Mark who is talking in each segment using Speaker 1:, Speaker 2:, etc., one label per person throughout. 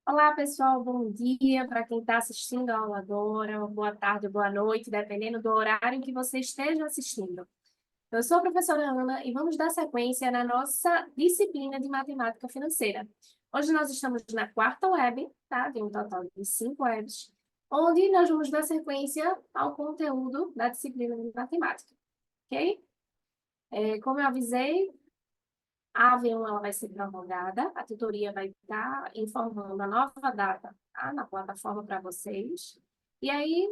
Speaker 1: Olá, pessoal, bom dia para quem está assistindo a aula agora, boa tarde, boa noite, dependendo do horário em que você esteja assistindo. Eu sou a professora Ana e vamos dar sequência na nossa disciplina de matemática financeira. Hoje nós estamos na quarta web, tá? Tem um total de 5 webs, onde nós vamos dar sequência ao conteúdo da disciplina de matemática, ok? Como eu avisei, a AV1 ela vai ser prorrogada, a tutoria vai estar informando a nova data, tá, na plataforma para vocês. E aí,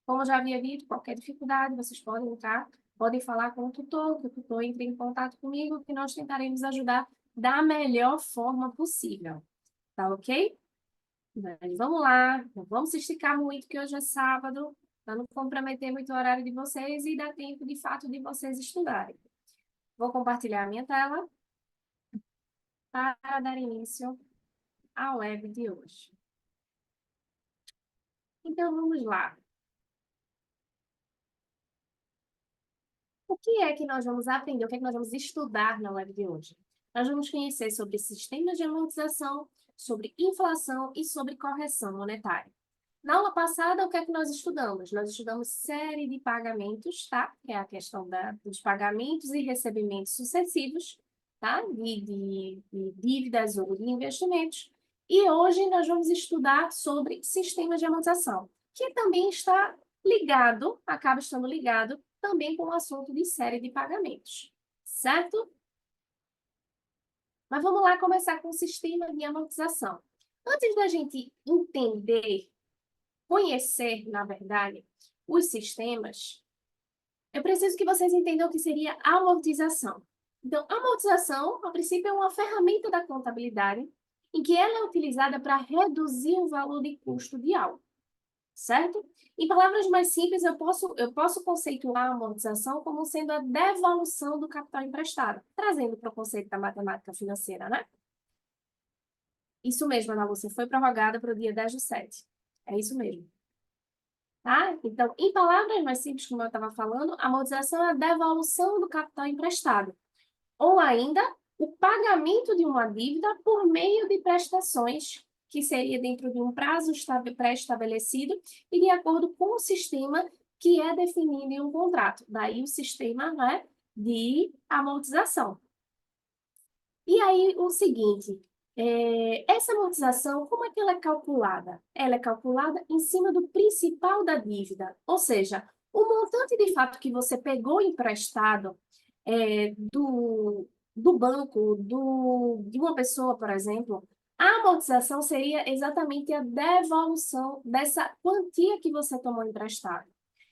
Speaker 1: como eu já havia dito, qualquer dificuldade, vocês podem entrar, podem falar com o tutor, que o tutor entre em contato comigo, que nós tentaremos ajudar da melhor forma possível. Tá ok? Mas vamos lá, não vamos se esticar muito, que hoje é sábado, para não comprometer muito o horário de vocês e dar tempo, de fato, de vocês estudarem. Vou compartilhar a minha tela para dar início à web de hoje. Então, vamos lá. O que é que nós vamos aprender? O que é que nós vamos estudar na web de hoje? Nós vamos conhecer sobre sistemas de amortização, sobre inflação e sobre correção monetária. Na aula passada, o que é que nós estudamos? Nós estudamos série de pagamentos, tá? Que é a questão dos pagamentos e recebimentos sucessivos, tá? De dívidas ou de investimentos. E hoje nós vamos estudar sobre sistemas de amortização, que também está ligado, acaba estando ligado também com o assunto de série de pagamentos, certo? Mas vamos lá começar com o sistema de amortização. Antes da gente entender, conhecer, na verdade, os sistemas, eu preciso que vocês entendam o que seria amortização. Então, amortização, a princípio, é uma ferramenta da contabilidade em que ela é utilizada para reduzir o valor de custo de algo, certo? Em palavras mais simples, eu posso conceituar a amortização como sendo a devolução do capital emprestado, trazendo para o conceito da matemática financeira, né? Isso mesmo, Ana Lúcia, foi prorrogada para o dia 10/7. É isso mesmo. Tá? Então, em palavras mais simples, como eu estava falando, a amortização é a devolução do capital emprestado, ou ainda o pagamento de uma dívida por meio de prestações, que seria dentro de um prazo pré-estabelecido e de acordo com o sistema que é definido em um contrato. Daí o sistema, né, de amortização. E aí o seguinte, essa amortização, como é que ela é calculada? Ela é calculada em cima do principal da dívida, ou seja, o montante de fato que você pegou emprestado do banco, de uma pessoa, por exemplo, a amortização seria exatamente a devolução dessa quantia que você tomou emprestado.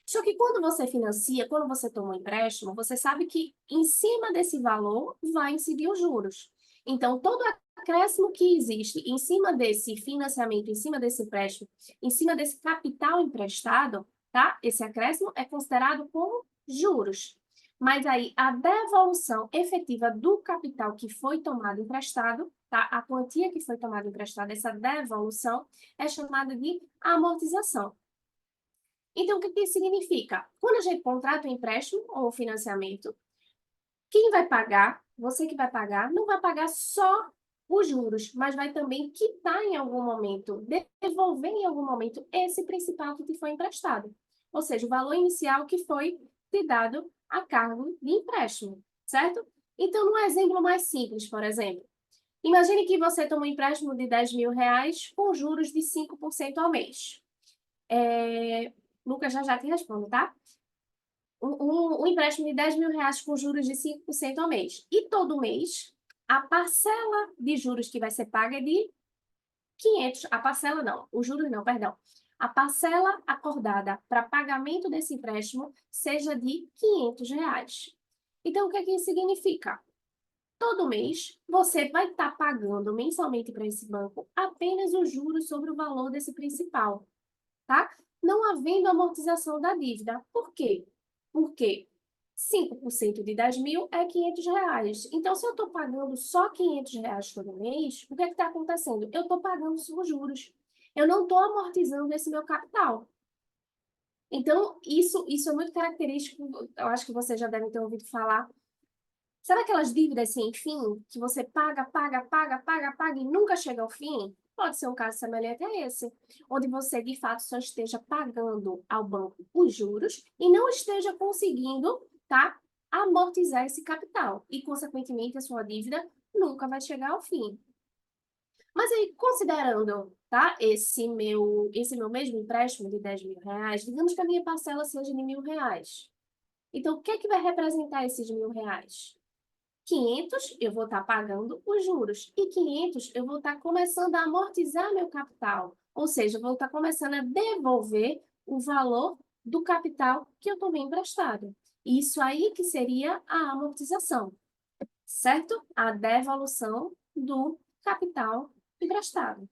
Speaker 1: Só que quando você financia, quando você toma um empréstimo, você sabe que em cima desse valor vai incidir os juros. Então, todo acréscimo que existe em cima desse financiamento, em cima desse empréstimo, em cima desse capital emprestado, tá? Esse acréscimo é considerado como juros. Mas aí a devolução efetiva do capital que foi tomado emprestado, tá? A quantia que foi tomada emprestada, essa devolução é chamada de amortização. Então, o que isso significa? Quando a gente contrata um empréstimo ou um financiamento, quem vai pagar, você que vai pagar, não vai pagar só os juros, mas vai também quitar em algum momento, devolver em algum momento esse principal que te foi emprestado. Ou seja, o valor inicial que foi te dado a cargo de empréstimo, certo? Então, num exemplo mais simples, por exemplo, imagine que você toma um empréstimo de R$ 10.000 com juros de 5% ao mês. Lucas já te respondo, tá? Um empréstimo de R$ 10.000 com juros de 5% ao mês. E todo mês, a parcela de juros que vai ser paga é de 500. A parcela não, os juros não, perdão. A parcela acordada para pagamento desse empréstimo seja de R$ 500. Então, o que é que isso significa? Todo mês, você vai estar pagando mensalmente para esse banco apenas os juros sobre o valor desse principal, tá? Não havendo amortização da dívida. Por quê? Porque 5% de 10.000 é R$ 500. Então, se eu estou pagando só R$ 500 todo mês, o que está acontecendo? Eu estou pagando os juros. Eu não estou amortizando esse meu capital. Então, isso é muito característico, eu acho que você já deve ter ouvido falar. Sabe aquelas dívidas sem fim, que você paga, paga, paga, paga, paga e nunca chega ao fim? Pode ser um caso semelhante a esse, onde você, de fato, só esteja pagando ao banco os juros e não esteja conseguindo, tá, amortizar esse capital. E, consequentemente, a sua dívida nunca vai chegar ao fim. Mas aí, considerando, tá, esse meu mesmo empréstimo de 10 mil reais, digamos que a minha parcela seja de R$ 1.000. Então, o que é que vai representar esses R$ 1.000? 500 eu vou estar pagando os juros e 500 eu vou estar começando a amortizar meu capital, ou seja, eu vou estar começando a devolver o valor do capital que eu tomei emprestado. Isso aí que seria a amortização, certo? A devolução do capital emprestado.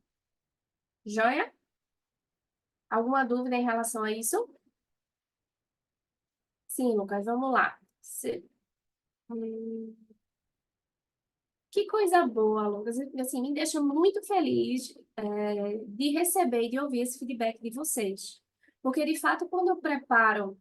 Speaker 1: Joia? Alguma dúvida em relação a isso? Sim, Lucas, vamos lá. Hum, Que coisa boa, Lucas. Assim, me deixa muito feliz, de receber e de ouvir esse feedback de vocês. Porque, de fato, quando eu preparo,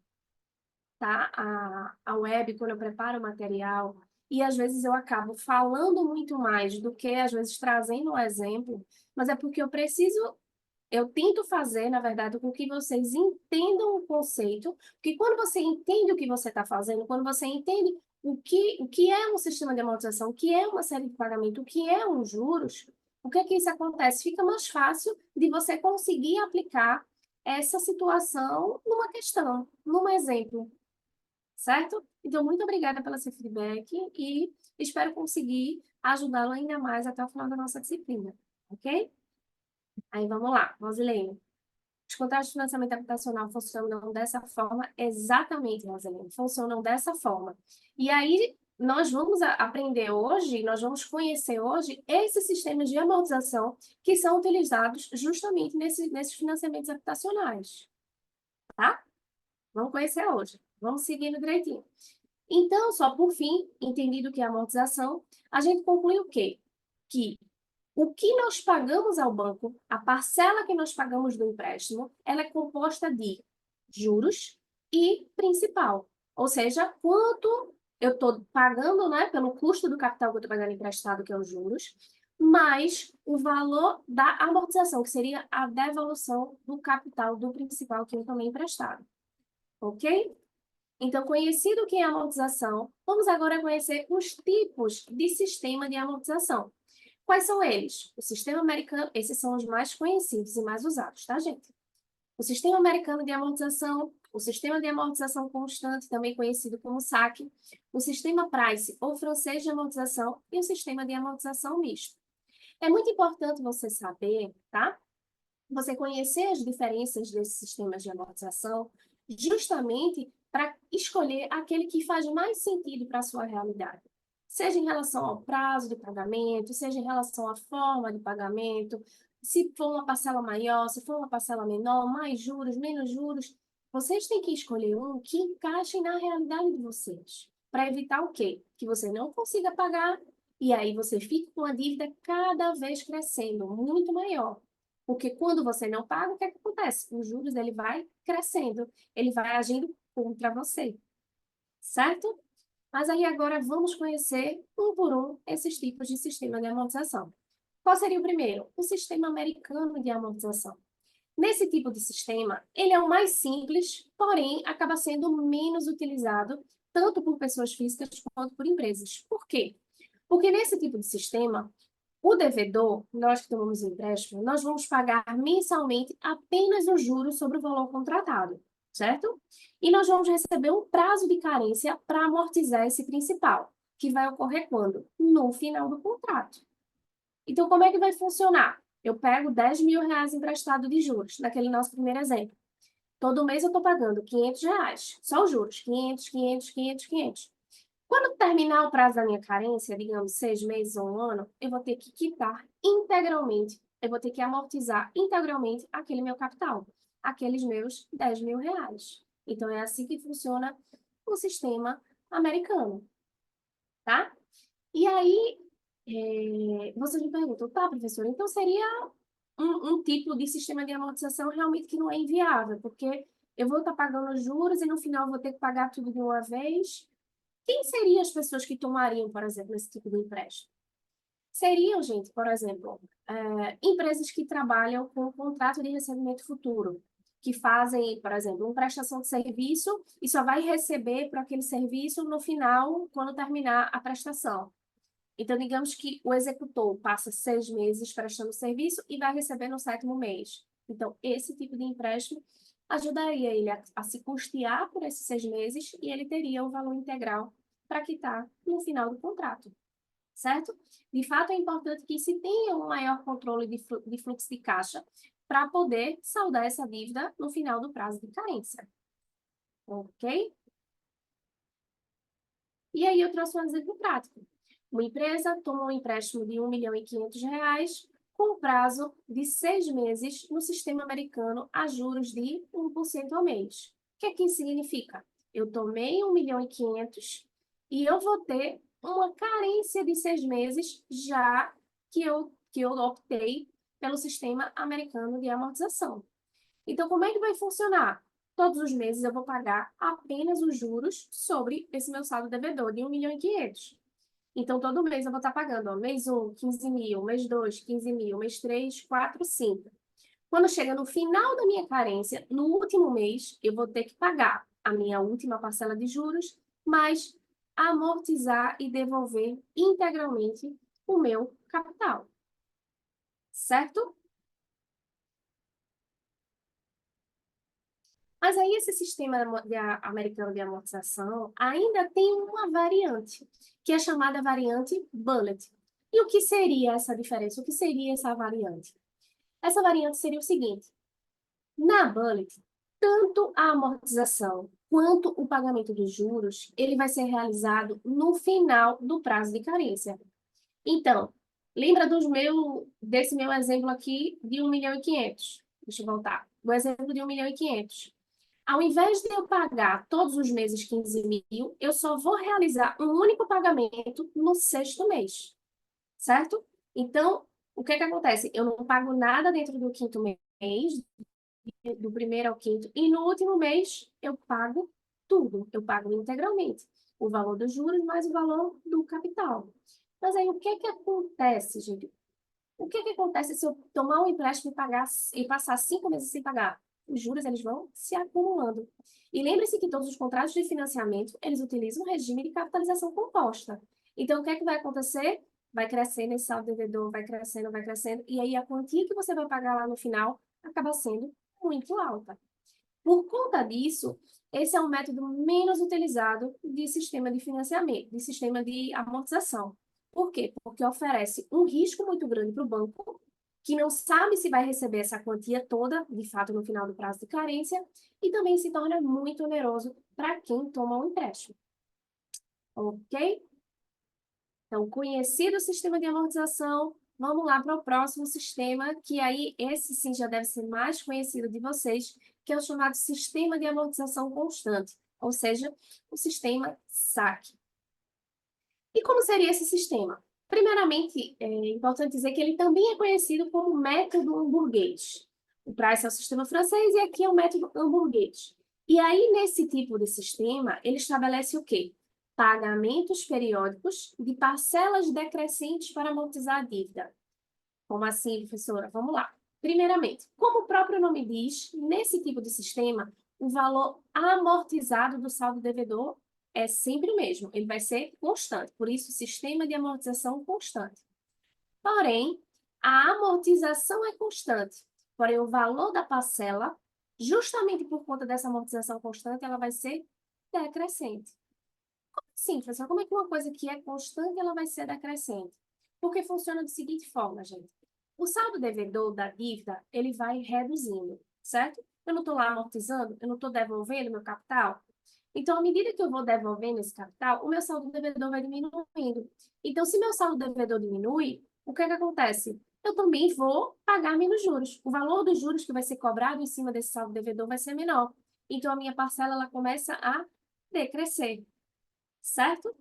Speaker 1: tá, a web, quando eu preparo o material, e às vezes eu acabo falando muito mais do que, às vezes, trazendo um exemplo, mas é porque eu tento fazer, na verdade, com que vocês entendam o conceito, porque quando você entende o que você está fazendo, quando você entende o que é um sistema de amortização, o que é uma série de pagamento, o que é um juros, o que é que isso acontece? Fica mais fácil de você conseguir aplicar essa situação numa questão, num exemplo, certo? Então, muito obrigada pelo seu feedback e espero conseguir ajudá-lo ainda mais até o final da nossa disciplina, ok? Aí vamos lá, Rosilene. Os contratos de financiamento habitacional funcionam dessa forma, exatamente, Rosilene, funcionam dessa forma. E aí, nós vamos aprender hoje, nós vamos conhecer hoje esses sistemas de amortização que são utilizados justamente nesses financiamentos habitacionais, tá? Vamos conhecer hoje. Vamos seguindo direitinho. Então, só por fim, entendido o que é amortização, a gente conclui o quê? Que o que nós pagamos ao banco, a parcela que nós pagamos do empréstimo, ela é composta de juros e principal. Ou seja, quanto eu estou pagando, né, pelo custo do capital que eu estou pagando emprestado, que é os juros, mais o valor da amortização, que seria a devolução do capital do principal que eu tomei emprestado. Ok? Então, conhecido o que é amortização, vamos agora conhecer os tipos de sistema de amortização. Quais são eles? O sistema americano, esses são os mais conhecidos e mais usados, tá, gente? O sistema americano de amortização, o sistema de amortização constante, também conhecido como SAC, o sistema Price ou francês de amortização e o sistema de amortização misto. É muito importante você saber, tá? Você conhecer as diferenças desses sistemas de amortização, justamente para escolher aquele que faz mais sentido para a sua realidade. Seja em relação ao prazo de pagamento, seja em relação à forma de pagamento, se for uma parcela maior, se for uma parcela menor, mais juros, menos juros. Vocês têm que escolher um que encaixe na realidade de vocês, para evitar o quê? Que você não consiga pagar e aí você fique com a dívida cada vez crescendo, muito maior. Porque quando você não paga, o que é que acontece? Os juros ele vai crescendo, ele vai agindo contra você, certo? Mas aí agora vamos conhecer um por um esses tipos de sistema de amortização. Qual seria o primeiro? O sistema americano de amortização. Nesse tipo de sistema, ele é o mais simples, porém acaba sendo menos utilizado tanto por pessoas físicas quanto por empresas. Por quê? Porque nesse tipo de sistema, o devedor, nós que tomamos o empréstimo, nós vamos pagar mensalmente apenas os juros sobre o valor contratado, certo? E nós vamos receber um prazo de carência para amortizar esse principal, que vai ocorrer quando? No final do contrato. Então, como é que vai funcionar? Eu pego 10 mil reais emprestado de juros, naquele nosso primeiro exemplo. Todo mês eu estou pagando 500 reais, só os juros, 500, 500, 500, 500. Quando terminar o prazo da minha carência, digamos 6 meses ou um ano, eu vou ter que quitar integralmente, eu vou ter que amortizar integralmente aquele meu capital, aqueles meus 10 mil reais. Então, é assim que funciona o sistema americano, tá? E aí, vocês me perguntam, tá, professora, então seria um tipo de sistema de amortização realmente que não é inviável, porque eu vou estar pagando os juros e no final vou ter que pagar tudo de uma vez. Quem seriam as pessoas que tomariam, por exemplo, esse tipo de empréstimo? seriam, gente, por exemplo, empresas que trabalham com contrato de recebimento futuro, que fazem, por exemplo, uma prestação de serviço e só vai receber por aquele serviço no final, quando terminar a prestação. Então, digamos que o executor passa 6 meses prestando serviço e vai receber no 7º mês. Então, esse tipo de empréstimo ajudaria ele a se custear por esses 6 meses e ele teria o valor integral para quitar no final do contrato, certo? De fato, é importante que se tenha um maior controle de fluxo de caixa para poder saldar essa dívida no final do prazo de carência. Ok? E aí eu trouxe um exemplo prático. Uma empresa toma um empréstimo de R$ 1.500.000 com prazo de 6 meses no sistema americano a juros de 1% ao mês. O que é que isso significa? Eu tomei 1.500.000 e eu vou ter uma carência de 6 meses já que eu optei pelo sistema americano de amortização. Então, como é que vai funcionar? Todos os meses eu vou pagar apenas os juros sobre esse meu saldo devedor de 1.500.000. Então, todo mês eu vou estar pagando, ó, mês 1, 15 mil, mês 2, 15 mil, mês 3, 4, 5. Quando chega no final da minha carência, no último mês, eu vou ter que pagar a minha última parcela de juros, mas amortizar e devolver integralmente o meu capital. Certo? Mas aí esse sistema americano de amortização ainda tem uma variante, que é chamada variante bullet. E o que seria essa diferença? O que seria essa variante? Essa variante seria o seguinte: na bullet, tanto a amortização quanto o pagamento dos juros, ele vai ser realizado no final do prazo de carência. Então, lembra desse meu exemplo aqui de 1.500.000? Deixa eu voltar. O exemplo de 1.500.000. Ao invés de eu pagar todos os meses 15 mil, eu só vou realizar um único pagamento no 6º mês, certo? Então, o que é que acontece? Eu não pago nada dentro do 5º mês, do primeiro ao 5º, e no último mês eu pago tudo, eu pago integralmente. O valor dos juros mais o valor do capital. Mas aí, o que é que acontece, gente? O que é que acontece se eu tomar um empréstimo e passar 5 meses sem pagar? Os juros eles vão se acumulando. E lembre-se que todos os contratos de financiamento, eles utilizam o regime de capitalização composta. Então, o que é que vai acontecer? Vai crescendo esse saldo devedor, vai crescendo, e aí a quantia que você vai pagar lá no final acaba sendo muito alta. Por conta disso, esse é um método menos utilizado de sistema de financiamento, de sistema de amortização. Por quê? Porque oferece um risco muito grande para o banco, que não sabe se vai receber essa quantia toda, de fato, no final do prazo de carência, e também se torna muito oneroso para quem toma um empréstimo. Ok? Então, conhecido o sistema de amortização, vamos lá para o próximo sistema, que aí esse sim já deve ser mais conhecido de vocês, que é o chamado sistema de amortização constante, ou seja, o sistema SAC. E como seria esse sistema? Primeiramente, é importante dizer que ele também é conhecido como método hamburguês. O Price é o sistema francês e aqui é o método hamburguês. E aí, nesse tipo de sistema, ele estabelece o quê? Pagamentos periódicos de parcelas decrescentes para amortizar a dívida. Como assim, professora? Vamos lá. Primeiramente, como o próprio nome diz, nesse tipo de sistema, o valor amortizado do saldo devedor é sempre o mesmo, ele vai ser constante, por isso, sistema de amortização constante. Porém, a amortização é constante, porém, o valor da parcela, justamente por conta dessa amortização constante, ela vai ser decrescente. Sim, professor, como é que uma coisa que é constante, ela vai ser decrescente? Porque funciona da seguinte forma, gente. O saldo devedor da dívida, ele vai reduzindo, certo? Eu não estou lá amortizando, eu não estou devolvendo meu capital. Então, à medida que eu vou devolvendo esse capital, o meu saldo devedor vai diminuindo. Então, se meu saldo devedor diminui, o que é que acontece? Eu também vou pagar menos juros. O valor dos juros que vai ser cobrado em cima desse saldo devedor vai ser menor. Então, a minha parcela ela começa a decrescer, certo?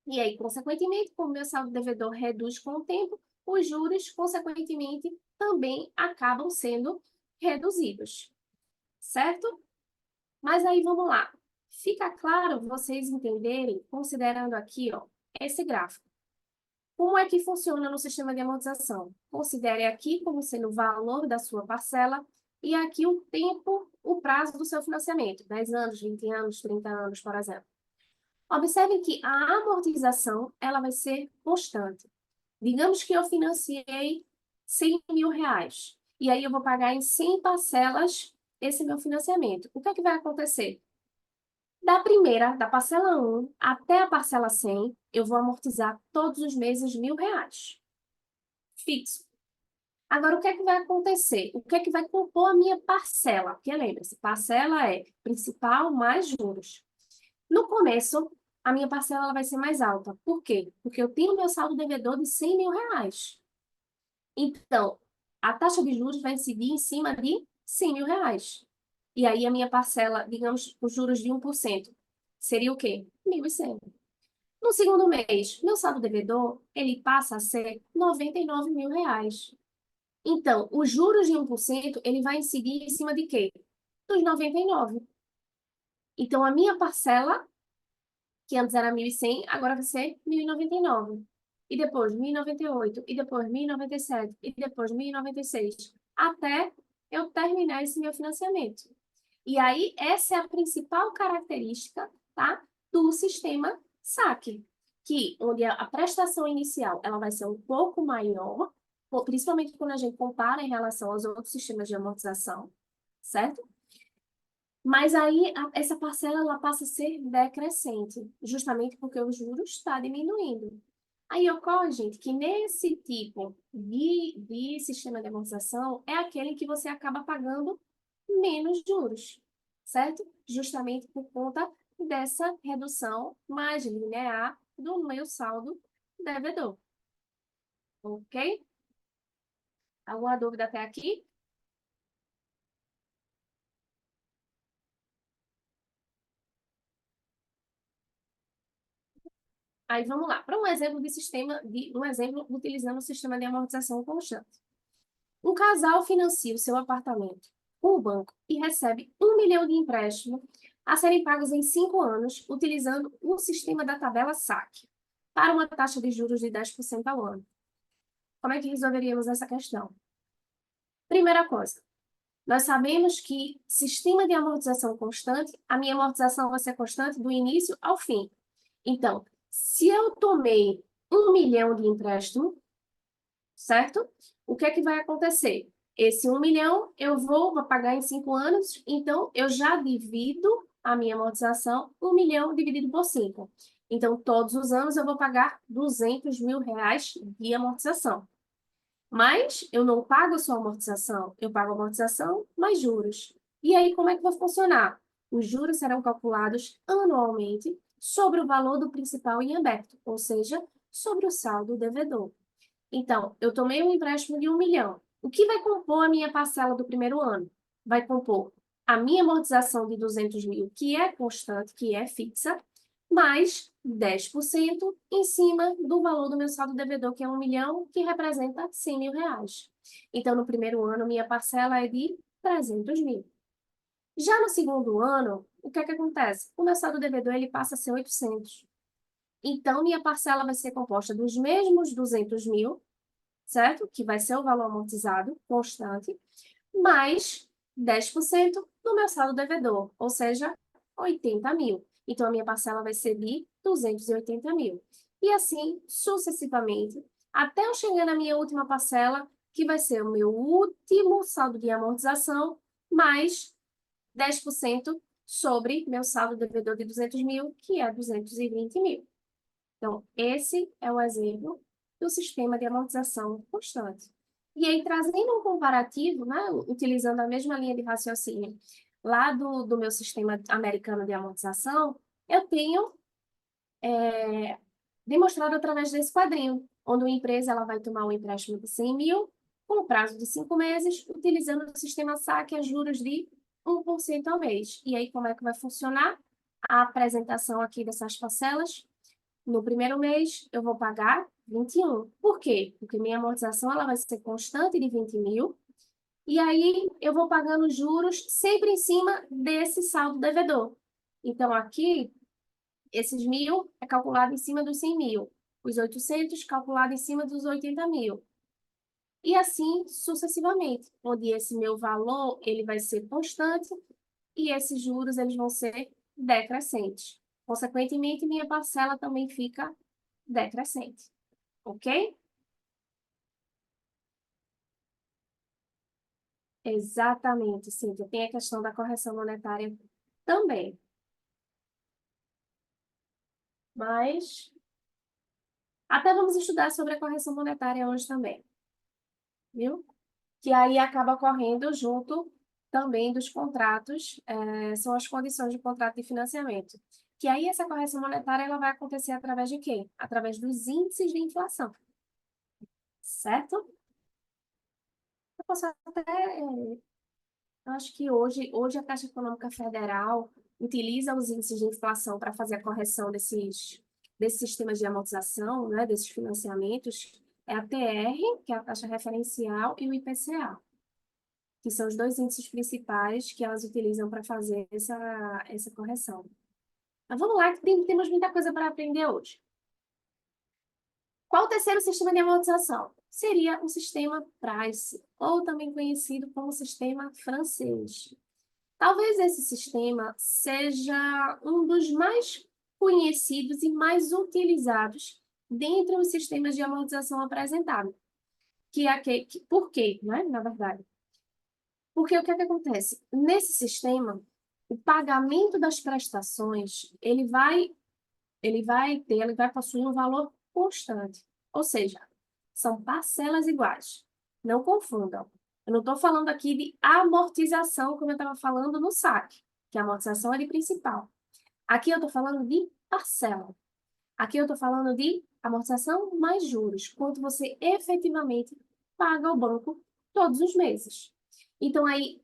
Speaker 1: E aí, consequentemente, como meu saldo devedor reduz com o tempo, os juros, consequentemente, também acabam sendo reduzidos, certo? Mas aí, vamos lá. Fica claro vocês entenderem, considerando aqui, ó, esse gráfico. Como é que funciona no sistema de amortização? Considere aqui como sendo o valor da sua parcela e aqui o tempo, o prazo do seu financiamento, 10 anos, 20 anos, 30 anos, por exemplo. Observe que a amortização ela vai ser constante. Digamos que eu financiei 100 mil reais, e aí eu vou pagar em 100 parcelas esse meu financiamento. O que é que vai acontecer? Da parcela 1 até a parcela 100, eu vou amortizar todos os meses R$ 1.000. Fixo. Agora, o que é que vai acontecer? O que é que vai compor a minha parcela? Porque lembre-se, parcela é principal mais juros. No começo, a minha parcela ela vai ser mais alta. Por quê? Porque eu tenho meu saldo devedor de 100 mil reais. Então, a taxa de juros vai incidir em cima de 100 mil reais. E aí, a minha parcela, digamos, os juros de 1%, seria o quê? 1.100. No segundo mês, meu saldo devedor, ele passa a ser 99 mil reais. Então, os juros de 1%, ele vai incidir em cima de quê? Dos 99. Então, a minha parcela, que antes era 1.100, agora vai ser 1.099. E depois 1.098, e depois 1.097, e depois 1.096, até eu terminar esse meu financiamento. E aí, essa é a principal característica, tá, do sistema saque, que onde a prestação inicial ela vai ser um pouco maior, principalmente quando a gente compara em relação aos outros sistemas de amortização, certo? Mas aí essa parcela ela passa a ser decrescente, justamente porque o juros está diminuindo. Aí ocorre, gente, que nesse tipo de sistema de amortização é aquele que você acaba pagando menos juros, certo? Justamente por conta dessa redução mais linear do meu saldo devedor. Ok? Alguma dúvida até aqui? Aí vamos lá, para um exemplo de um exemplo utilizando o sistema de amortização constante. Um casal financia o seu apartamento com o banco e recebe 1 milhão de empréstimo a serem pagos em 5 anos, utilizando o sistema da tabela SAC, para uma taxa de juros de 10% ao ano. Como é que resolveríamos essa questão? Primeira coisa, nós sabemos que sistema de amortização constante, a minha amortização vai ser constante do início ao fim. Então, se eu tomei 1 milhão de empréstimo, certo? O que é que vai acontecer? Esse 1 milhão eu vou pagar em 5 anos, então eu já divido a minha amortização, 1 milhão dividido por 5. Então, todos os anos eu vou pagar 200 mil reais de amortização. Mas eu não pago só amortização, eu pago amortização mais juros. E aí, como é que vai funcionar? Os juros serão calculados anualmente sobre o valor do principal em aberto, ou seja, sobre o saldo devedor. Então, eu tomei um empréstimo de 1 milhão. O que vai compor a minha parcela do primeiro ano? Vai compor a minha amortização de 200 mil, que é constante, que é fixa, mais 10% em cima do valor do meu saldo devedor, que é 1 milhão, que representa 100 mil reais. Então, no primeiro ano, minha parcela é de 300 mil. Já no segundo ano, o que é que acontece? O meu saldo devedor ele passa a ser 800. Então, minha parcela vai ser composta dos mesmos 200 mil, certo? Que vai ser o valor amortizado constante, mais 10% do meu saldo devedor, ou seja, 80 mil. Então, a minha parcela vai ser de 280 mil. E assim, sucessivamente, até eu chegar na minha última parcela, que vai ser o meu último saldo de amortização, mais 10% sobre meu saldo devedor de 200 mil, que é 220 mil. Então, esse é o exemplo do sistema de amortização constante. E aí, trazendo um comparativo, né, utilizando a mesma linha de raciocínio lá do meu sistema americano de amortização, eu tenho demonstrado através desse quadrinho, onde uma empresa ela vai tomar um empréstimo de 100 mil, com prazo de 5 meses, utilizando o sistema saque a juros de 1% ao mês. E aí, como é que vai funcionar a apresentação aqui dessas parcelas? No primeiro mês, eu vou pagar 21. Por quê? Porque minha amortização ela vai ser constante de 20 mil. E aí, eu vou pagando juros sempre em cima desse saldo devedor. Então, aqui, esses 1.000 é calculado em cima dos 100 mil. os 800 calculado em cima dos 80 mil. E assim sucessivamente, onde esse meu valor ele vai ser constante e esses juros eles vão ser decrescentes. Consequentemente, minha parcela também fica decrescente. Ok? Exatamente, Cíntia. Tem a questão da correção monetária também. Mas até vamos estudar sobre a correção monetária hoje também, viu? Que aí acaba correndo junto também dos contratos, são as condições de contrato de financiamento. Que aí essa correção monetária ela vai acontecer através de quê? Através dos índices de inflação, certo? Eu posso até, eu acho que hoje a Caixa Econômica Federal utiliza os índices de inflação para fazer a correção desses sistemas de amortização, né, desses financiamentos, é a TR, que é a taxa referencial, e o IPCA, que são os dois índices principais que elas utilizam para fazer essa correção. Mas vamos lá, que temos muita coisa para aprender hoje. Qual o terceiro sistema de amortização? Seria o sistema Price, ou também conhecido como sistema francês. Talvez esse sistema seja um dos mais conhecidos e mais utilizados dentre os sistemas de amortização apresentados. Por quê, né, na verdade? Porque o que é que acontece? Nesse sistema, o pagamento das prestações, ele vai possuir um valor constante. Ou seja, são parcelas iguais. Não confundam. Eu não estou falando aqui de amortização, como eu estava falando no saque, que a amortização é de principal. Aqui eu estou falando de parcela. Aqui eu estou falando de amortização mais juros, quanto você efetivamente paga ao banco todos os meses. Então, aí,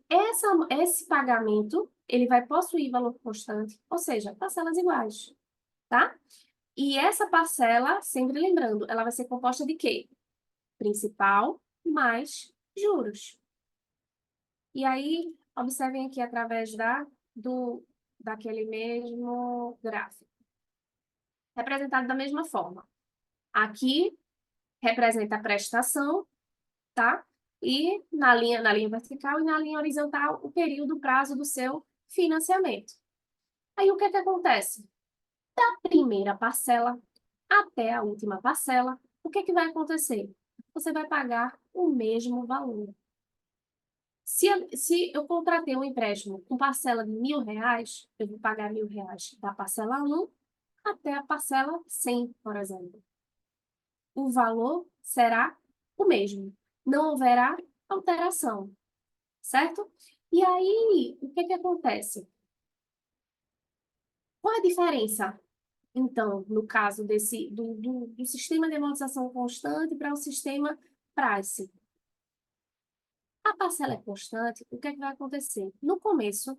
Speaker 1: esse pagamento, ele vai possuir valor constante, ou seja, parcelas iguais, tá? E essa parcela, sempre lembrando, ela vai ser composta de quê? Principal mais juros. E aí, observem aqui através daquele mesmo gráfico. Representado da mesma forma. Aqui representa a prestação, tá? E na linha vertical e na linha horizontal, o período, o prazo do seu financiamento. Aí, o que é que acontece? Da primeira parcela até a última parcela, o que é que vai acontecer? Você vai pagar o mesmo valor. Se eu contratei um empréstimo com parcela de R$ 1.000, eu vou pagar R$ 1.000 da parcela 1 até a parcela 100, por exemplo. O valor será o mesmo. Não haverá alteração, certo? E aí, o que que acontece? Qual é a diferença, então, no caso do sistema de amortização constante para o sistema Price? A parcela é constante, o que é que vai acontecer? No começo,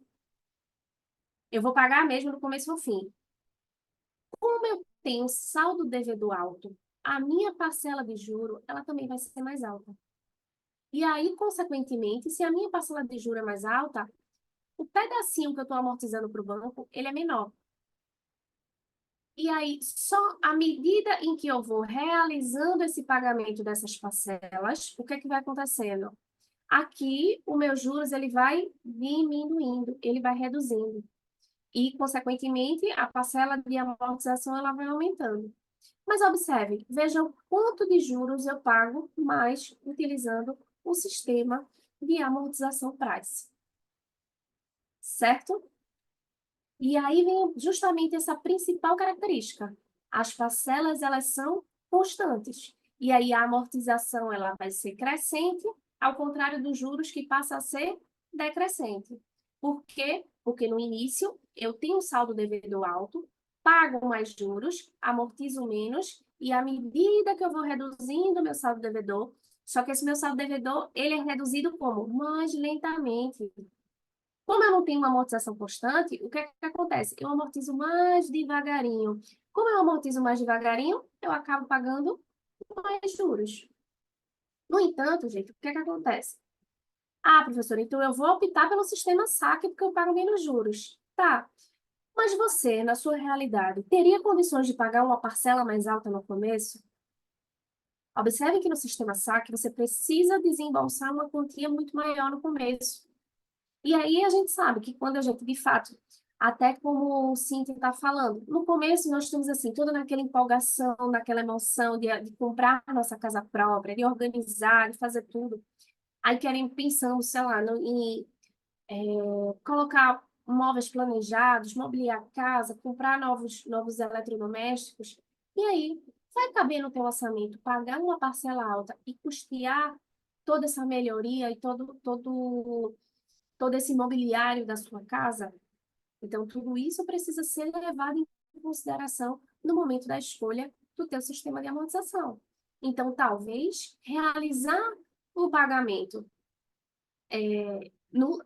Speaker 1: eu vou pagar mesmo no começo e no fim. Como eu tenho saldo devedor alto, a minha parcela de juro, ela também vai ser mais alta. E aí, consequentemente, se a minha parcela de juro é mais alta, o pedacinho que eu estou amortizando para o banco, ele é menor. E aí, só à medida em que eu vou realizando esse pagamento dessas parcelas, o que é que vai acontecendo? Aqui, o meu juros, ele vai diminuindo, ele vai reduzindo. E, consequentemente, a parcela de amortização, ela vai aumentando. Mas observe, veja o quanto de juros eu pago mais utilizando o sistema de amortização Price. Certo? E aí vem justamente essa principal característica. As parcelas, elas são constantes. E aí a amortização, ela vai ser crescente, ao contrário dos juros que passa a ser decrescente. Por quê? Porque no início eu tenho um saldo devedor alto, pago mais juros, amortizo menos, e à medida que eu vou reduzindo meu saldo devedor, só que esse meu saldo devedor, ele é reduzido como? Mais lentamente. Como eu não tenho uma amortização constante, o que é que acontece? Eu amortizo mais devagarinho. Como eu amortizo mais devagarinho, eu acabo pagando mais juros. No entanto, gente, o que é que acontece? Ah, professora, então eu vou optar pelo sistema saque porque eu pago menos juros. Tá. Mas você, na sua realidade, teria condições de pagar uma parcela mais alta no começo? Observe que no sistema saque você precisa desembolsar uma quantia muito maior no começo. E aí a gente sabe que quando a gente, de fato, até como o Cíntia está falando, no começo nós estamos assim, toda naquela empolgação, naquela emoção de comprar a nossa casa própria, de organizar, de fazer tudo. Aí querem, pensando, sei lá, em colocar móveis planejados, mobiliar a casa, comprar novos eletrodomésticos. E aí, vai caber no teu orçamento pagar uma parcela alta e custear toda essa melhoria e todo esse mobiliário da sua casa? Então, tudo isso precisa ser levado em consideração no momento da escolha do teu sistema de amortização. Então, talvez realizar um pagamento, no,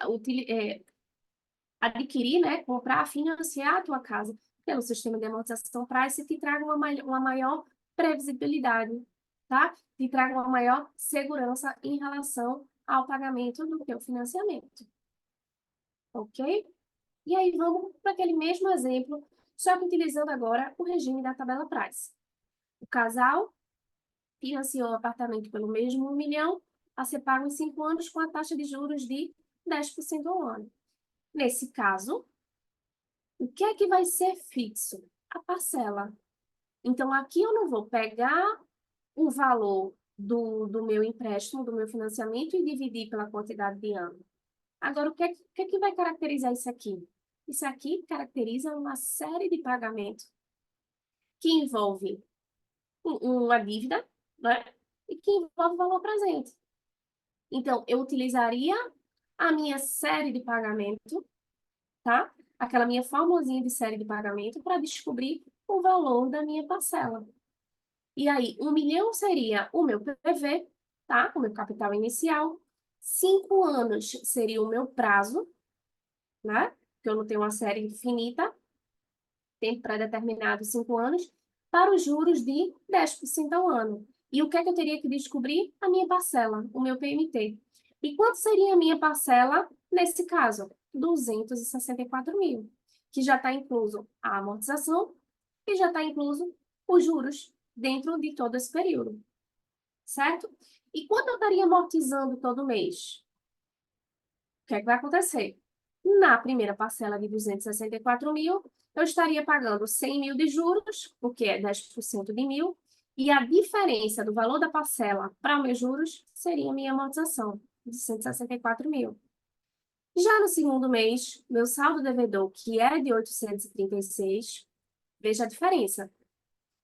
Speaker 1: adquirir, né, comprar, financiar a tua casa pelo sistema de amortização Price te traga uma maior previsibilidade, tá? Te traga uma maior segurança em relação ao pagamento do teu financiamento, ok? E aí vamos para aquele mesmo exemplo, só que utilizando agora o regime da tabela Price. O casal financiou o apartamento pelo mesmo 1 milhão, a ser pago em 5 anos com a taxa de juros de 10% ao ano. Nesse caso, o que é que vai ser fixo? A parcela. Então, aqui eu não vou pegar o valor do meu empréstimo, do meu financiamento e dividir pela quantidade de anos. Agora, o que é que vai caracterizar isso aqui? Isso aqui caracteriza uma série de pagamentos que envolve uma dívida, né? E que envolve valor presente. Então, eu utilizaria a minha série de pagamento, tá? Aquela minha formulinha de série de pagamento para descobrir o valor da minha parcela. E aí, 1 milhão seria o meu PV, tá? O meu capital inicial. 5 anos seria o meu prazo, né? Porque eu não tenho uma série infinita, tempo pré-determinado, 5 anos, para os juros de 10% ao ano. E o que é que eu teria que descobrir? A minha parcela, o meu PMT. E quanto seria a minha parcela nesse caso? 264 mil, que já está incluso a amortização e já está incluso os juros dentro de todo esse período, certo? E quanto eu estaria amortizando todo mês? O que é que vai acontecer? Na primeira parcela de 264 mil, eu estaria pagando 100 mil de juros, o que é 10% de mil, e a diferença do valor da parcela para os meus juros seria a minha amortização, de 164 mil. Já no segundo mês, meu saldo devedor, que é de 836, veja a diferença.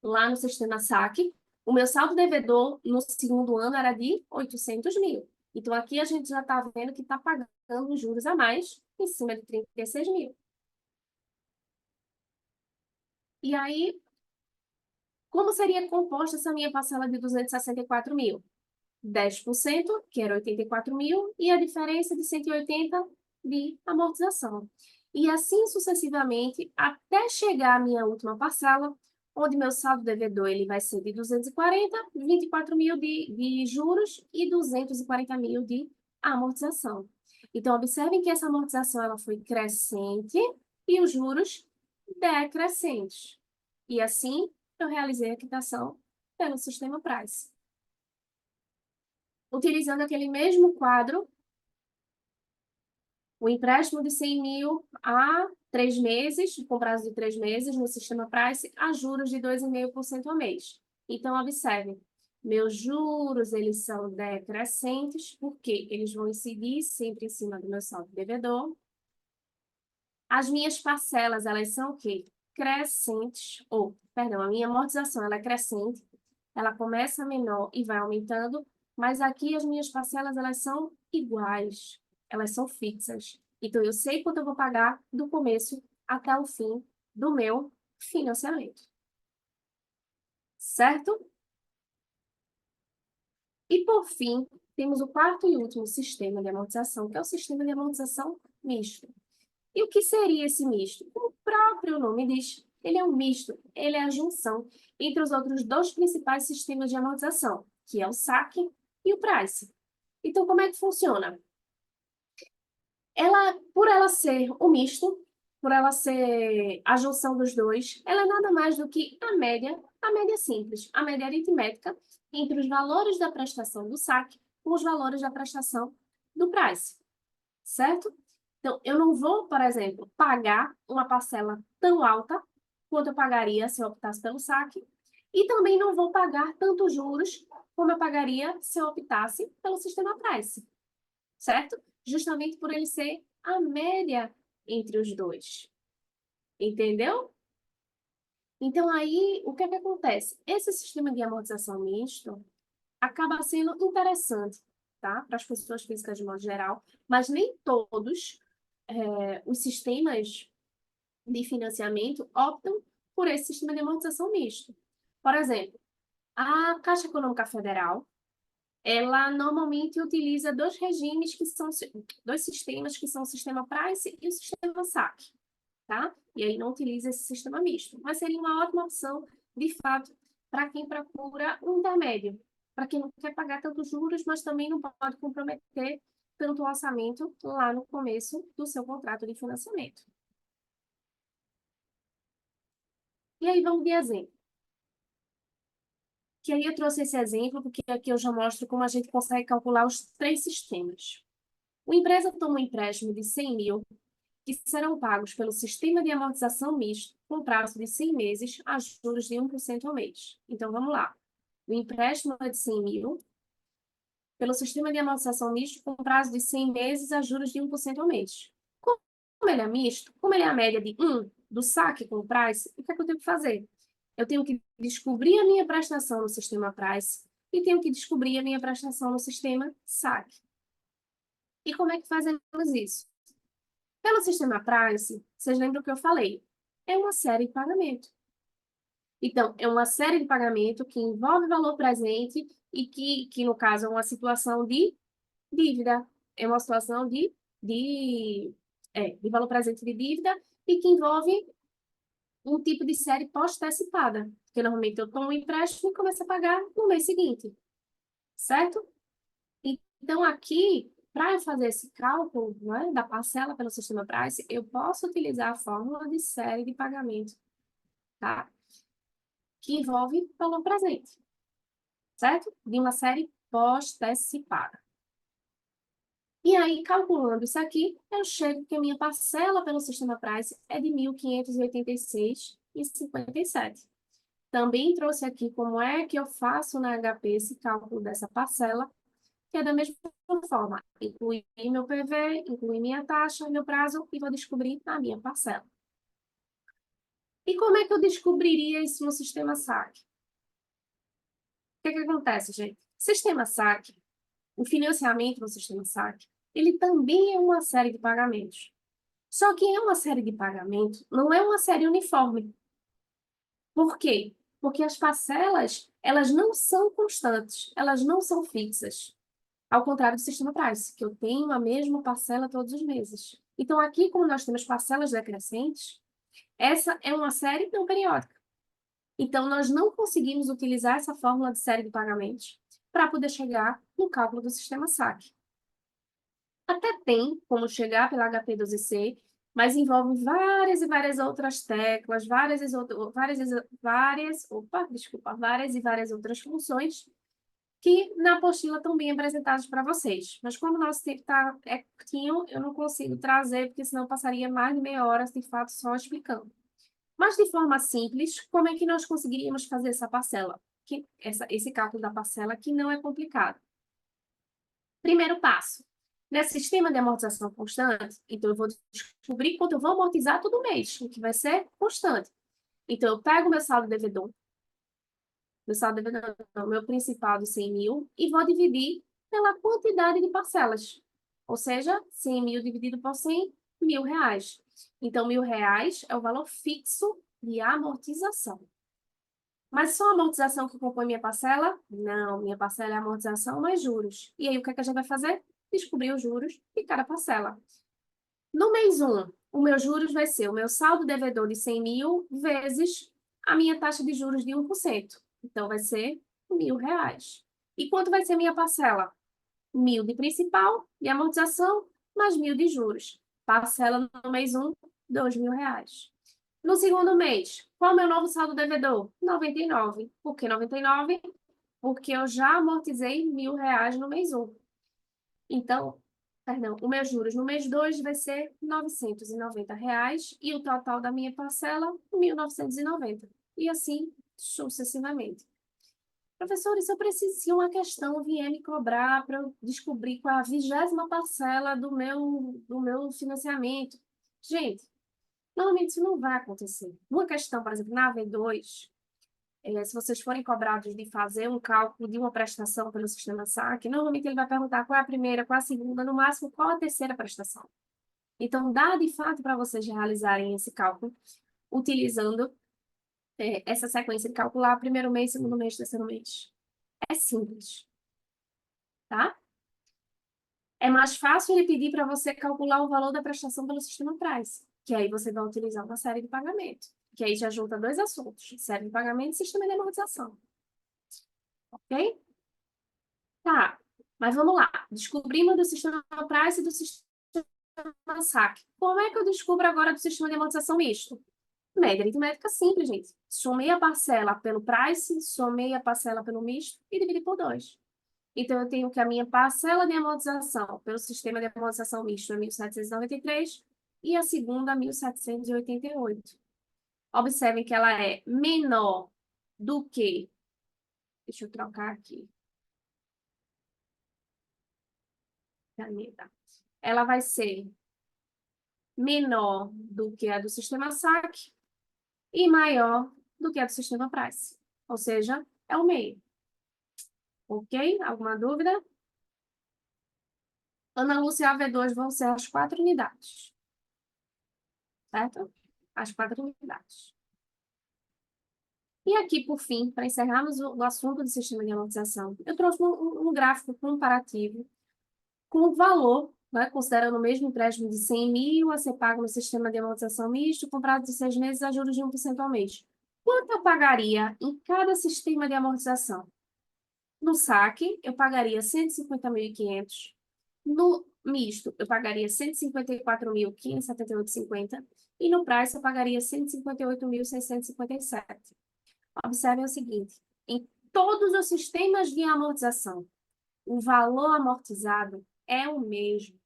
Speaker 1: Lá no sistema saque, o meu saldo devedor no segundo ano era de 800 mil. Então, aqui a gente já está vendo que está pagando juros a mais em cima de 36 mil. E aí, como seria composta essa minha parcela de 264 mil? 10%, que era 84 mil, e a diferença de 180 de amortização. E assim sucessivamente, até chegar à minha última parcela, onde meu saldo devedor ele vai ser de 240, 24 mil de juros e 240 mil de amortização. Então, observem que essa amortização ela foi crescente e os juros decrescentes. E assim, eu realizei a quitação pelo sistema Price. Utilizando aquele mesmo quadro, o empréstimo de 100 mil a 3 meses, com prazo de 3 meses, no sistema Price, a juros de 2,5% ao mês. Então, observe, meus juros, eles são decrescentes, porque eles vão incidir sempre em cima do meu saldo devedor. As minhas parcelas, elas são o quê? Crescentes, ou, perdão, a minha amortização, ela é crescente, ela começa menor e vai aumentando, mas aqui as minhas parcelas, elas são iguais, elas são fixas. Então, eu sei quanto eu vou pagar do começo até o fim do meu financiamento. Certo? E, por fim, temos o quarto e último sistema de amortização, que é o sistema de amortização misto. E o que seria esse misto? Como o próprio nome diz, ele é um misto, ele é a junção entre os outros dois principais sistemas de amortização, que é o saque e o price. Então, como é que funciona? Por ela ser um misto, por ela ser a junção dos dois, ela é nada mais do que a média simples, a média aritmética entre os valores da prestação do saque com os valores da prestação do price, certo? Então, eu não vou, por exemplo, pagar uma parcela tão alta quanto eu pagaria se eu optasse pelo saque, e também não vou pagar tantos juros como eu pagaria se eu optasse pelo sistema price, certo? Justamente por ele ser a média entre os dois. Entendeu? Então, aí, o que é que acontece? Esse sistema de amortização misto acaba sendo interessante, tá? Para as pessoas físicas de modo geral, mas nem todos os sistemas de financiamento optam por esse sistema de amortização misto. Por exemplo, a Caixa Econômica Federal, ela normalmente utiliza dois regimes que são dois sistemas que são o sistema price e o sistema saque, tá? E aí não utiliza esse sistema misto, mas seria uma ótima opção, de fato, para quem procura um intermédio, para quem não quer pagar tantos juros, mas também não pode comprometer tanto o orçamento lá no começo do seu contrato de financiamento. E aí vamos de exemplo. Que aí eu trouxe esse exemplo, porque aqui eu já mostro como a gente consegue calcular os três sistemas. Uma empresa toma um empréstimo de 100 mil, que serão pagos pelo sistema de amortização misto, com prazo de 100 meses, a juros de 1% ao mês. Então, vamos lá. O empréstimo é de 100 mil, pelo sistema de amortização misto, com prazo de 100 meses, a juros de 1% ao mês. Como ele é misto, como ele é a média de 1 do saque com o price, o que é que eu tenho que fazer? Eu tenho que descobrir a minha prestação no sistema price e tenho que descobrir a minha prestação no sistema saque. E como é que fazemos isso? Pelo sistema price, vocês lembram que eu falei? É uma série de pagamento. Então, é uma série de pagamento que envolve valor presente e que no caso, é uma situação de dívida. É uma situação de valor presente de dívida e que envolve um tipo de série pós-antecipada, porque normalmente eu tomo um empréstimo e começo a pagar no mês seguinte, certo? Então, aqui, para eu fazer esse cálculo, né, da parcela pelo sistema Price, eu posso utilizar a fórmula de série de pagamento, tá? Que envolve valor presente, certo? De uma série pós-antecipada. E aí, calculando isso aqui, eu chego que a minha parcela pelo sistema Price é de R$ 1.586,57. Também trouxe aqui como é que eu faço na HP esse cálculo dessa parcela, que é da mesma forma, incluir meu PV, incluir minha taxa, meu prazo e vou descobrir a minha parcela. E como é que eu descobriria isso no sistema SAC? O que é que acontece, gente? Sistema SAC, o financiamento no sistema SAC, ele também é uma série de pagamentos. Só que é uma série de pagamentos, não é uma série uniforme. Por quê? Porque as parcelas, elas não são constantes, elas não são fixas. Ao contrário do sistema Price, que eu tenho a mesma parcela todos os meses. Então, aqui, como nós temos parcelas decrescentes, essa é uma série não periódica. Então, nós não conseguimos utilizar essa fórmula de série de pagamentos para poder chegar no cálculo do sistema SAC. Até tem como chegar pela HP12C, mas envolve várias e várias outras teclas, várias e várias outras funções que na apostila estão bem apresentados para vocês. Mas como o nosso tempo é curtinho, eu não consigo trazer, porque senão passaria mais de meia hora, de fato, só explicando. Mas de forma simples, como é que nós conseguiríamos fazer essa parcela? Esse cálculo da parcela que não é complicado. Primeiro passo. Nesse sistema de amortização constante, então eu vou descobrir quanto eu vou amortizar todo mês, o que vai ser constante. Então, eu pego meu saldo devedor, meu principal de 100 mil, e vou dividir pela quantidade de parcelas. Ou seja, 100 mil dividido por 100, R$ 1.000. Então, R$ 1.000 é o valor fixo de amortização. Mas só a amortização que compõe minha parcela? Não, minha parcela é amortização mais juros. E aí, o que é que a gente vai fazer? Descobrir os juros de cada parcela. No mês 1, o meu juros vai ser o meu saldo devedor de 100 mil vezes a minha taxa de juros de 1%. Então, vai ser R$ 1.000. E quanto vai ser minha parcela? 1.000 de principal, de amortização, mais 1.000 de juros. Parcela no mês 1, R$ 2.000. No segundo mês, qual é o meu novo saldo devedor? 99. Por que 99? Porque eu já amortizei R$ 1.000 no mês 1. Então, perdão, os meus juros no mês 2 vai ser R$ 990 e o total da minha parcela, 1.990. E assim sucessivamente. Professor, se eu preciso, se uma questão vier me cobrar para eu descobrir qual é a 20ª parcela do meu financiamento. Gente, normalmente isso não vai acontecer. Uma questão, por exemplo, na V2, se vocês forem cobrados de fazer um cálculo de uma prestação pelo sistema SAC, normalmente ele vai perguntar qual é a primeira, qual é a segunda, no máximo qual é a terceira prestação. Então, dá de fato para vocês realizarem esse cálculo utilizando essa sequência de calcular primeiro mês, segundo mês, terceiro mês. É simples, tá? É mais fácil ele pedir para você calcular o valor da prestação pelo sistema Price, que aí você vai utilizar uma série de pagamento, que aí já junta dois assuntos, série de pagamento e sistema de amortização. Ok? Tá, mas vamos lá. Descobrimos do sistema Price e do sistema SAC. Como é que eu descubro agora do sistema de amortização misto? Média aritmética simples, gente. Somei a parcela pelo Price, somei a parcela pelo misto e dividi por 2. Então, eu tenho que a minha parcela de amortização pelo sistema de amortização misto é 1.793 e a segunda 1.788. Observem que ela é menor do que... Deixa eu trocar aqui. Caneta. Ela vai ser menor do que a do sistema SAC e maior do que a do sistema Price. Ou seja, é o meio. Ok? Alguma dúvida? Ana Lúcia e AV2 vão ser as 4 unidades. Certo? As 4 unidades. E aqui, por fim, para encerrarmos o assunto do sistema de amortização, eu trouxe um gráfico comparativo com o valor, né, considerando o mesmo empréstimo de 100 mil a ser pago no sistema de amortização misto, comprado de 6 meses a juros de 1% ao mês. Quanto eu pagaria em cada sistema de amortização? No saque, eu pagaria 150.500. No misto, eu pagaria 154.578,50. E no Price, eu pagaria 158.657. Observem o seguinte: em todos os sistemas de amortização, o valor amortizado é o mesmo,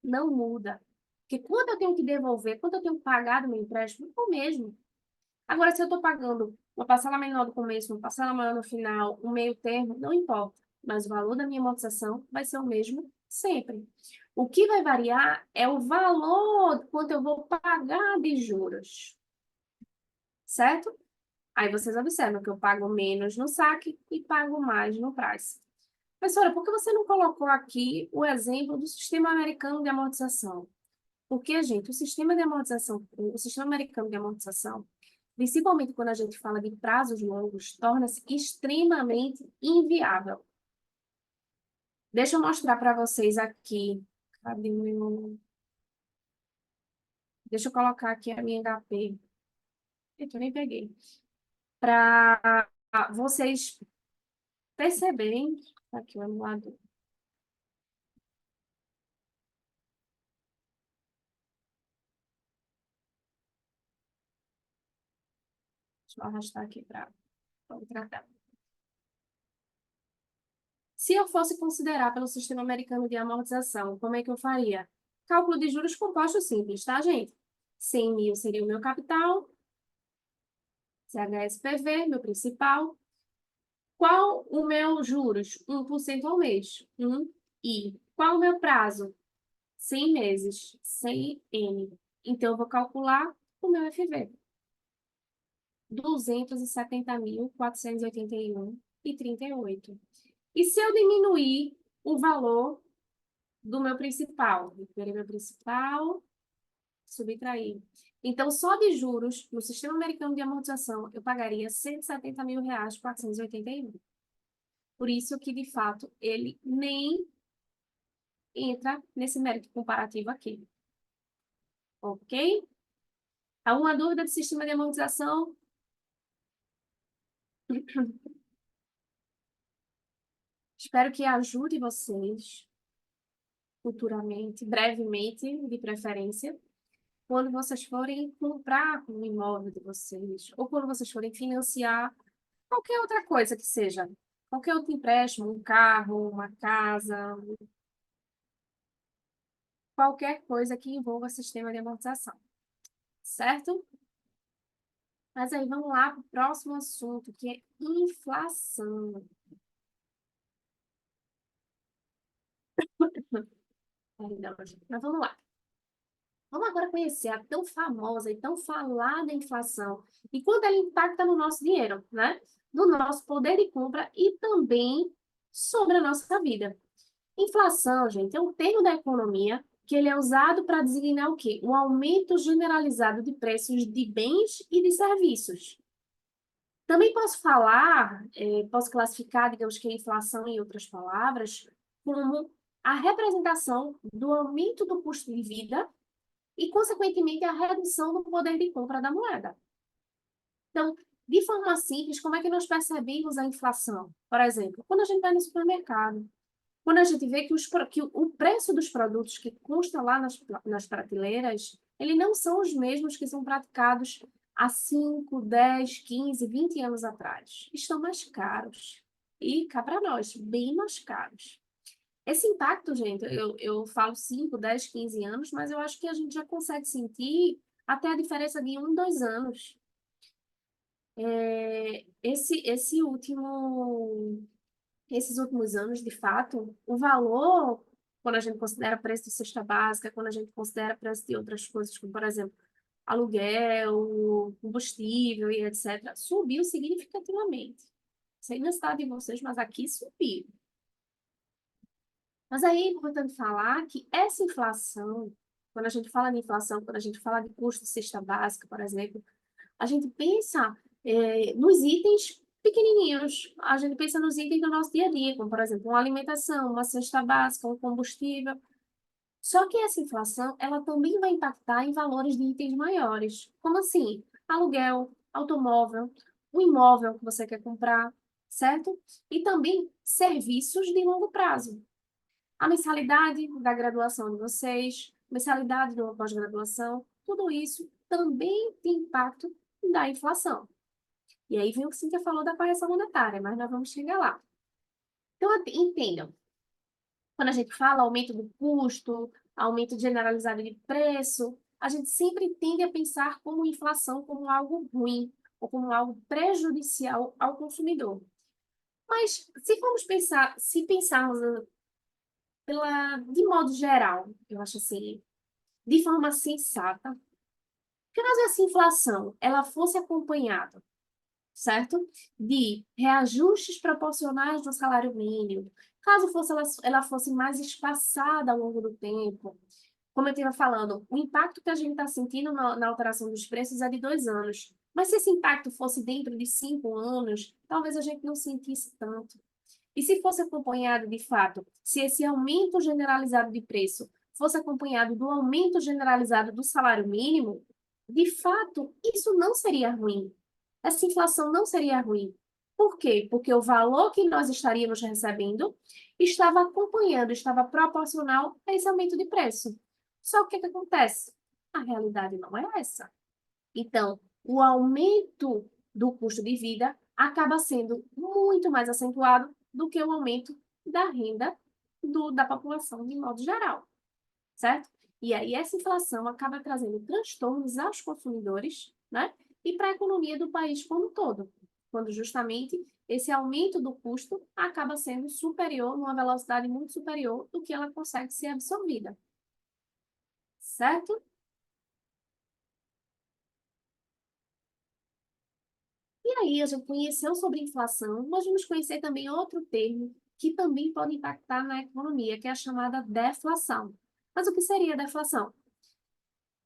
Speaker 1: não muda. Porque quanto eu tenho que devolver, quanto eu tenho que pagar do meu empréstimo, é o mesmo. Agora, se eu estou pagando uma parcela menor no começo, uma parcela maior no final, um meio termo, não importa. Mas o valor da minha amortização vai ser o mesmo sempre. O que vai variar é o valor, quanto eu vou pagar de juros. Certo? Aí vocês observam que eu pago menos no saque e pago mais no Price. Professora, por que você não colocou aqui o exemplo do sistema americano de amortização? Porque, gente, o sistema de amortização, o sistema americano de amortização, principalmente quando a gente fala de prazos longos, torna-se extremamente inviável. Deixa eu mostrar para vocês aqui. Cadê o meu... Deixa eu colocar aqui a minha HP. Eita, eu nem peguei. Para vocês perceberem. Aqui o emulador. Deixa eu arrastar aqui para tratar. Se eu fosse considerar pelo sistema americano de amortização, como é que eu faria? Cálculo de juros composto simples, tá, gente? 100 mil seria o meu capital, CHSPV, meu principal. Qual o meu juros? 1% ao mês. E qual o meu prazo? 100 meses, 100N. Então, eu vou calcular o meu FV. 270.481,38. E se eu diminuir o valor do meu principal? Recuperei meu principal, subtrair. Então, só de juros, no sistema americano de amortização, eu pagaria R$ 170.481. Por isso que, de fato, ele nem entra nesse mérito comparativo aqui. Ok? Alguma dúvida do sistema de amortização? Espero que ajude vocês futuramente, brevemente, de preferência, quando vocês forem comprar um imóvel de vocês, ou quando vocês forem financiar qualquer outra coisa que seja, qualquer outro empréstimo, um carro, uma casa, qualquer coisa que envolva sistema de amortização, certo? Mas aí vamos lá para o próximo assunto, que é inflação. Perdão, gente. Mas vamos lá. Vamos agora conhecer a tão famosa e tão falada inflação e quanto ela impacta no nosso dinheiro, né? No nosso poder de compra e também sobre a nossa vida. Inflação, gente, é um termo da economia que ele é usado para designar o quê? Um aumento generalizado de preços de bens e de serviços. Também posso falar, posso classificar, digamos que a inflação, em outras palavras, como a representação do aumento do custo de vida e, consequentemente, a redução do poder de compra da moeda. Então, de forma simples, como é que nós percebemos a inflação? Por exemplo, quando a gente vai no supermercado, quando a gente vê que o preço dos produtos que consta lá nas prateleiras, eles não são os mesmos que são praticados há 5, 10, 15, 20 anos atrás. Estão mais caros. E cá para nós, bem mais caros. Esse impacto, gente, eu falo 5, 10, 15 anos, mas eu acho que a gente já consegue sentir até a diferença de 1, 2 anos. Esses últimos anos, de fato, o valor, quando a gente considera preço de cesta básica, quando a gente considera preço de outras coisas, como, por exemplo, aluguel, combustível e etc., subiu significativamente. Sei na cidade de vocês, mas aqui subiu. Mas aí é importante falar que essa inflação, quando a gente fala de inflação, quando a gente fala de custo de cesta básica, por exemplo, a gente pensa nos itens pequenininhos, a gente pensa nos itens do nosso dia a dia, como, por exemplo, uma alimentação, uma cesta básica, um combustível. Só que essa inflação, ela também vai impactar em valores de itens maiores, como assim? Aluguel, automóvel, o imóvel que você quer comprar, certo? E também serviços de longo prazo. A mensalidade da graduação de vocês, mensalidade de uma pós-graduação, tudo isso também tem impacto da inflação. E aí vem o que Cíntia falou da correção monetária, mas nós vamos chegar lá. Então, entendam, quando a gente fala aumento do custo, aumento generalizado de preço, a gente sempre tende a pensar como inflação como algo ruim, ou como algo prejudicial ao consumidor. Mas se formos pensar, se pensarmos de modo geral, eu acho assim, de forma sensata, que nós essa inflação ela fosse acompanhada, certo? De reajustes proporcionais do salário mínimo, caso fosse ela fosse mais espaçada ao longo do tempo. Como eu estava falando, o impacto que a gente está sentindo na alteração dos preços é de 2 anos. Mas se esse impacto fosse dentro de 5 anos, talvez a gente não sentisse tanto. E se fosse acompanhado, de fato, se esse aumento generalizado de preço fosse acompanhado do aumento generalizado do salário mínimo, de fato, isso não seria ruim. Essa inflação não seria ruim. Por quê? Porque o valor que nós estaríamos recebendo estava acompanhando, estava proporcional a esse aumento de preço. Só que o que acontece? A realidade não é essa. Então, o aumento do custo de vida acaba sendo muito mais acentuado do que o aumento da renda da população de modo geral, certo? E aí essa inflação acaba trazendo transtornos aos consumidores, né? E para a economia do país como um todo, quando justamente esse aumento do custo acaba sendo superior, numa velocidade muito superior do que ela consegue ser absorvida, certo? E aí, a gente conheceu sobre inflação, mas vamos conhecer também outro termo que também pode impactar na economia, que é a chamada deflação. Mas o que seria deflação?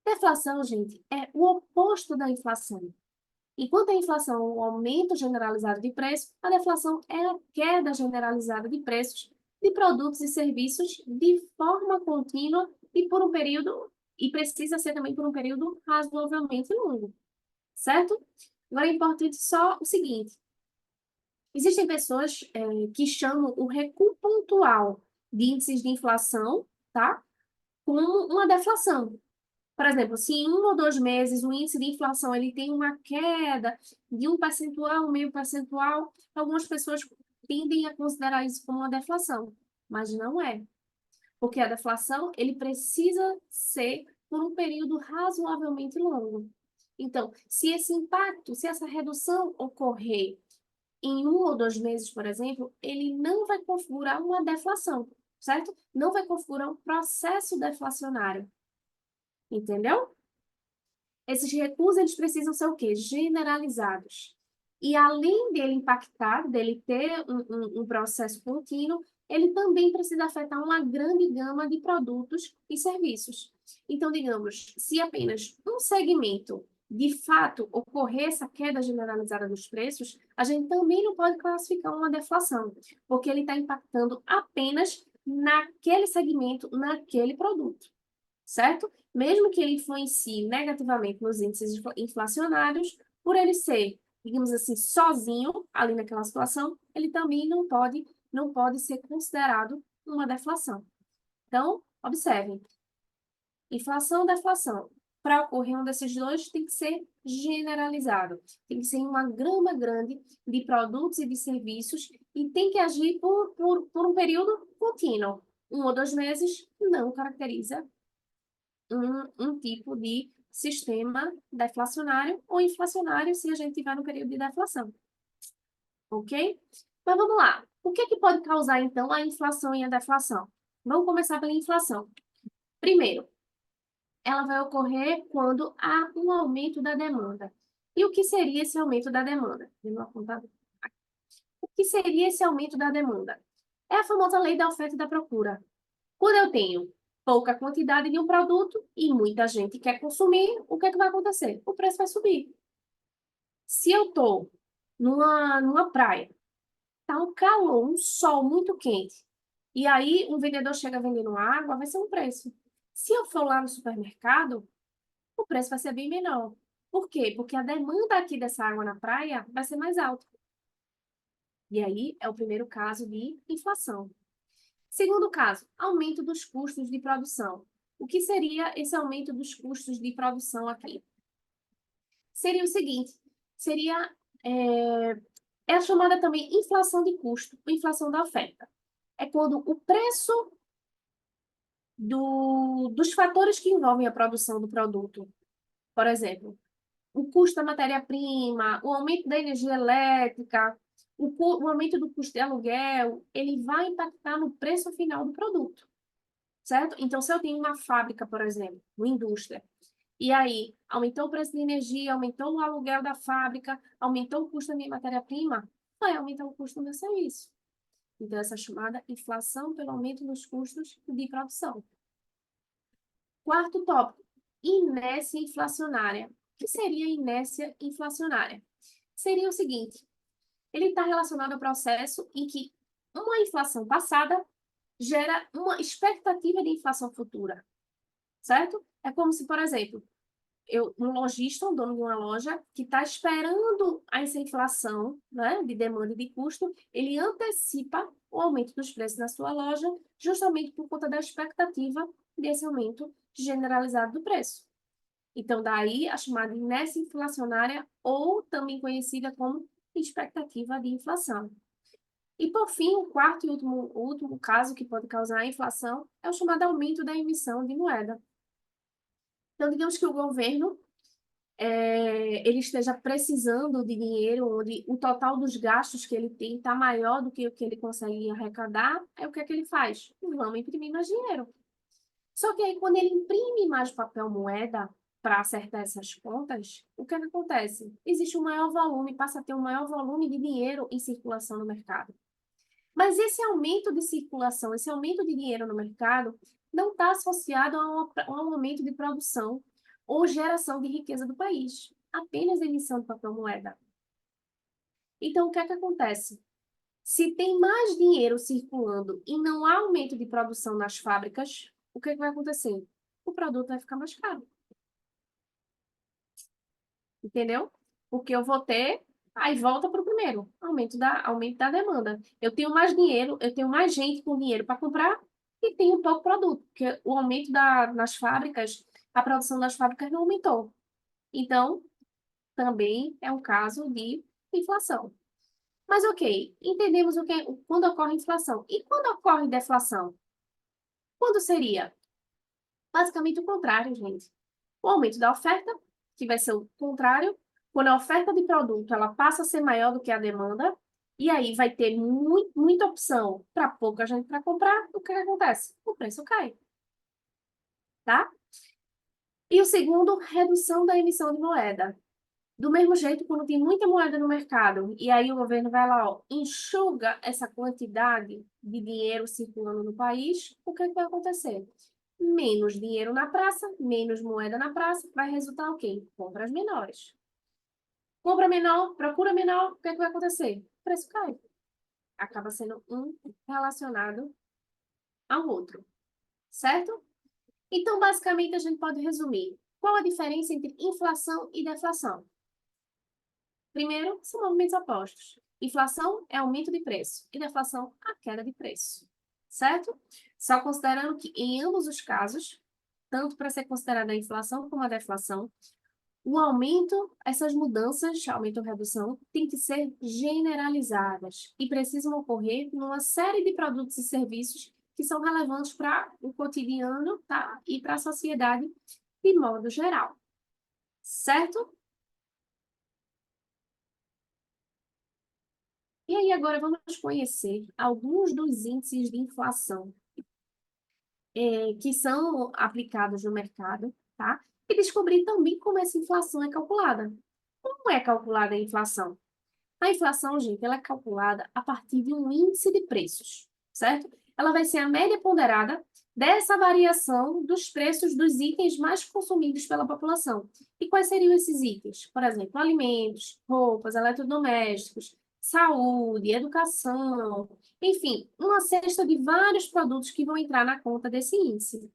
Speaker 1: Deflação, gente, é o oposto da inflação. Enquanto a inflação é o aumento generalizado de preço, a deflação é a queda generalizada de preços de produtos e serviços de forma contínua e por um período, e precisa ser também por um período razoavelmente longo, certo? Agora é importante só o seguinte: existem pessoas que chamam o recuo pontual de índices de inflação, tá? Como uma deflação. Por exemplo, se em 1 ou 2 meses o índice de inflação ele tem uma queda de 1%, meio percentual, algumas pessoas tendem a considerar isso como uma deflação, mas não é. Porque a deflação, ele precisa ser por um período razoavelmente longo. Então, se esse impacto, se essa redução ocorrer em 1 ou 2 meses, por exemplo, ele não vai configurar uma deflação, certo? Não vai configurar um processo deflacionário, entendeu? Esses recursos, eles precisam ser o quê? Generalizados. E além dele impactar, dele ter um processo contínuo, ele também precisa afetar uma grande gama de produtos e serviços. Então, digamos, se apenas um segmento de fato ocorrer essa queda generalizada dos preços, a gente também não pode classificar uma deflação, porque ele está impactando apenas naquele segmento, naquele produto, certo? Mesmo que ele influencie negativamente nos índices inflacionários, por ele ser, digamos assim, sozinho ali naquela situação, ele também não pode ser considerado uma deflação. Então, observem, inflação, deflação. Para ocorrer um desses dois, tem que ser generalizado. Tem que ser em uma gama grande de produtos e de serviços e tem que agir por um período contínuo. 1 ou 2 meses não caracteriza um tipo de sistema deflacionário ou inflacionário se a gente estiver no período de deflação. Ok? Mas vamos lá. O que é que pode causar, então, a inflação e a deflação? Vamos começar pela inflação. Primeiro, ela vai ocorrer quando há um aumento da demanda. E o que seria esse aumento da demanda? O que seria esse aumento da demanda? É a famosa lei da oferta e da procura. Quando eu tenho pouca quantidade de um produto e muita gente quer consumir, o que é que vai acontecer? O preço vai subir. Se eu estou numa praia, tá um calor, um sol muito quente, e aí um vendedor chega vendendo água, vai ser um preço. Se eu for lá no supermercado, o preço vai ser bem menor. Por quê? Porque a demanda aqui dessa água na praia vai ser mais alta. E aí é o primeiro caso de inflação. Segundo caso, aumento dos custos de produção. O que seria esse aumento dos custos de produção aqui? Seria o seguinte, seria a chamada também inflação de custo, inflação da oferta. É quando o preço dos fatores que envolvem a produção do produto, por exemplo, o custo da matéria-prima, o aumento da energia elétrica, o aumento do custo de aluguel, ele vai impactar no preço final do produto, certo? Então, se eu tenho uma fábrica, por exemplo, uma indústria, e aí aumentou o preço de energia, aumentou o aluguel da fábrica, aumentou o custo da minha matéria-prima, vai aumentar o custo do meu serviço. Então, essa é chamada inflação pelo aumento dos custos de produção. Quarto tópico, inércia inflacionária. O que seria inércia inflacionária? Seria o seguinte, ele está relacionado ao processo em que uma inflação passada gera uma expectativa de inflação futura, certo? É como se, por exemplo, um lojista, um dono de uma loja, que está esperando essa inflação, né, de demanda e de custo, ele antecipa o aumento dos preços na sua loja, justamente por conta da expectativa desse aumento generalizado do preço. Então, daí a chamada inércia inflacionária, ou também conhecida como expectativa de inflação. E, por fim, o quarto e último caso que pode causar a inflação é o chamado aumento da emissão de moeda. Então, digamos que o governo ele esteja precisando de dinheiro, onde o total dos gastos que ele tem está maior do que o que ele consegue arrecadar, o que é que ele faz? Vamos imprimir mais dinheiro. Só que aí, quando ele imprime mais papel moeda para acertar essas contas, o que é que acontece? Existe um maior volume, passa a ter um maior volume de dinheiro em circulação no mercado. Mas esse aumento de circulação, esse aumento de dinheiro no mercado, não está associado a um aumento de produção ou geração de riqueza do país, apenas emissão de papel moeda. Então, o que é que acontece? Se tem mais dinheiro circulando e não há aumento de produção nas fábricas, o que é que vai acontecer? O produto vai ficar mais caro. Entendeu? Porque eu vou ter, aí volta para o primeiro, aumento da demanda. Eu tenho mais dinheiro, eu tenho mais gente com dinheiro para comprar e tenho pouco produto, porque o aumento nas fábricas a produção das fábricas não aumentou. Então, também é um caso de inflação. Mas ok, entendemos quando ocorre inflação. E quando ocorre deflação? Quando seria? Basicamente o contrário, gente. O aumento da oferta, que vai ser o contrário, quando a oferta de produto ela passa a ser maior do que a demanda, e aí vai ter muita opção para pouca gente para comprar, o que acontece? O preço cai, tá? E o segundo, redução da emissão de moeda. Do mesmo jeito, quando tem muita moeda no mercado, e aí o governo vai lá, ó, enxuga essa quantidade de dinheiro circulando no país, o que é que vai acontecer? Menos dinheiro na praça, menos moeda na praça, vai resultar o quê? Compras menores. Compra menor, procura menor, o que é que vai acontecer? O preço cai. Acaba sendo um relacionado ao outro, certo? Então, basicamente, a gente pode resumir. Qual a diferença entre inflação e deflação? Primeiro, são movimentos opostos. Inflação é aumento de preço e deflação, a queda de preço, certo? Só considerando que em ambos os casos, tanto para ser considerada a inflação como a deflação, o aumento, essas mudanças, aumento ou redução, tem que ser generalizadas e precisam ocorrer numa série de produtos e serviços que são relevantes para o cotidiano, tá? E para a sociedade de modo geral, certo? E aí agora vamos conhecer alguns dos índices de inflação que são aplicados no mercado, tá? E descobrir também como essa inflação é calculada. Como é calculada a inflação? A inflação, gente, ela é calculada a partir de um índice de preços, certo? Ela vai ser a média ponderada dessa variação dos preços dos itens mais consumidos pela população. E quais seriam esses itens? Por exemplo, alimentos, roupas, eletrodomésticos, saúde, educação, enfim, uma cesta de vários produtos que vão entrar na conta desse índice.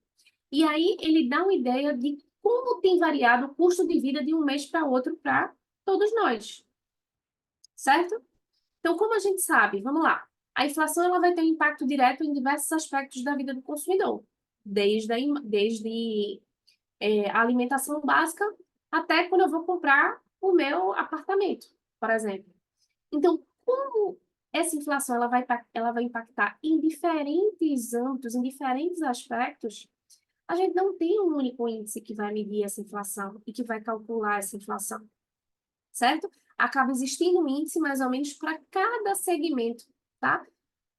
Speaker 1: E aí ele dá uma ideia de como tem variado o custo de vida de um mês para outro para todos nós, certo? Então, como a gente sabe, vamos lá, a inflação ela vai ter um impacto direto em diversos aspectos da vida do consumidor, desde a alimentação básica até quando eu vou comprar o meu apartamento, por exemplo. Então, como essa inflação ela vai impactar em diferentes âmbitos, em diferentes aspectos, a gente não tem um único índice que vai medir essa inflação e que vai calcular essa inflação, certo? Acaba existindo um índice mais ou menos para cada segmento, tá?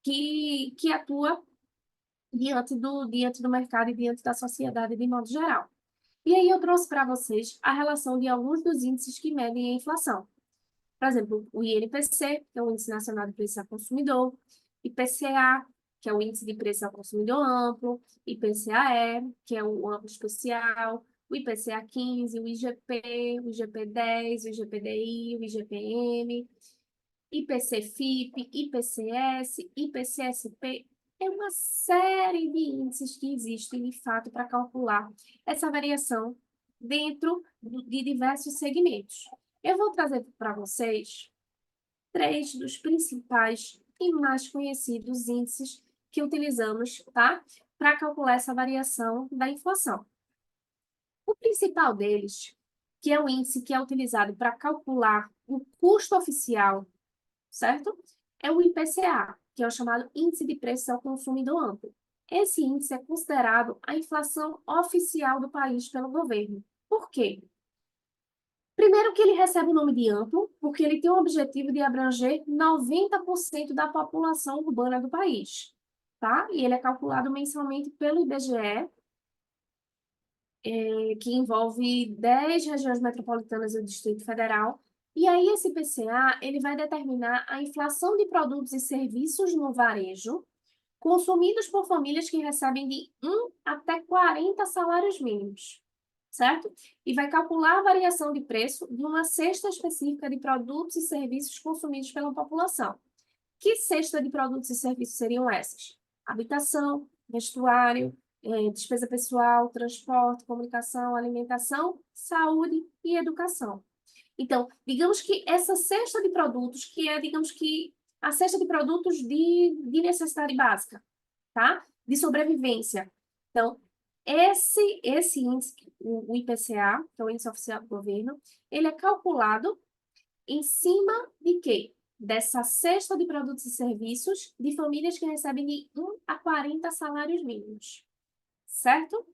Speaker 1: Que atua diante do mercado e diante da sociedade de modo geral. E aí eu trouxe para vocês a relação de alguns dos índices que medem a inflação. Por exemplo, o INPC, que é o Índice Nacional de Preço ao Consumidor, IPCA, que é o Índice de Preço ao Consumidor Amplo, IPCAE, que é o Amplo Especial, o IPCA 15, o IGP, o IGP-10, o IGPDI, o IGPM, IPC-FIP, IPCS, IPCSP. É uma série de índices que existem, de fato, para calcular essa variação dentro de diversos segmentos. Eu vou trazer para vocês três dos principais e mais conhecidos índices que utilizamos, tá? Para calcular essa variação da inflação. O principal deles, que é o índice que é utilizado para calcular o custo oficial, certo? É o IPCA, que é o chamado Índice de Preços ao Consumidor Amplo. Esse índice é considerado a inflação oficial do país pelo governo. Por quê? Primeiro que ele recebe o nome de amplo, porque ele tem o objetivo de abranger 90% da população urbana do país, tá? E ele é calculado mensalmente pelo IBGE, que envolve 10 regiões metropolitanas do Distrito Federal. E aí esse IPCA, ele vai determinar a inflação de produtos e serviços no varejo, consumidos por famílias que recebem de 1 até 40 salários mínimos, certo? E vai calcular a variação de preço de uma cesta específica de produtos e serviços consumidos pela população. Que cesta de produtos e serviços seriam essas? Habitação, vestuário, despesa pessoal, transporte, comunicação, alimentação, saúde e educação. Então, digamos que essa cesta de produtos, que é, digamos que, a cesta de produtos de necessidade básica, tá? De sobrevivência. Então, Esse índice, o IPCA, que é o Índice Oficial do Governo, ele é calculado em cima de quê? Dessa cesta de produtos e serviços de famílias que recebem de 1 a 40 salários mínimos. Certo?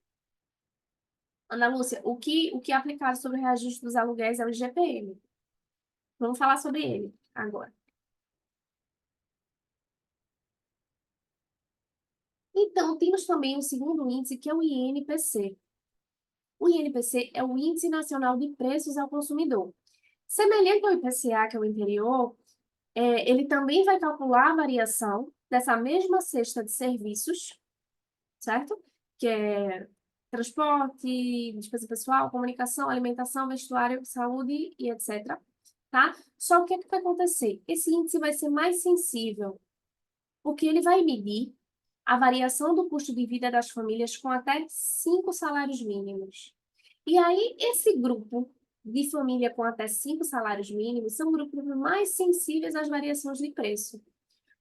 Speaker 1: Ana Lúcia, o que é aplicado sobre o reajuste dos aluguéis é o IGPM. Vamos falar sobre ele agora. Então, temos também um segundo índice, que é o INPC. O INPC é o Índice Nacional de Preços ao Consumidor. Semelhante ao IPCA, que é o anterior, ele também vai calcular a variação dessa mesma cesta de serviços, certo? Que é transporte, despesa pessoal, comunicação, alimentação, vestuário, saúde e etc. Tá? Só o que é que vai acontecer? Esse índice vai ser mais sensível, porque ele vai medir a variação do custo de vida das famílias com até 5 salários mínimos. E aí, esse grupo de família com até 5 salários mínimos são grupos mais sensíveis às variações de preço.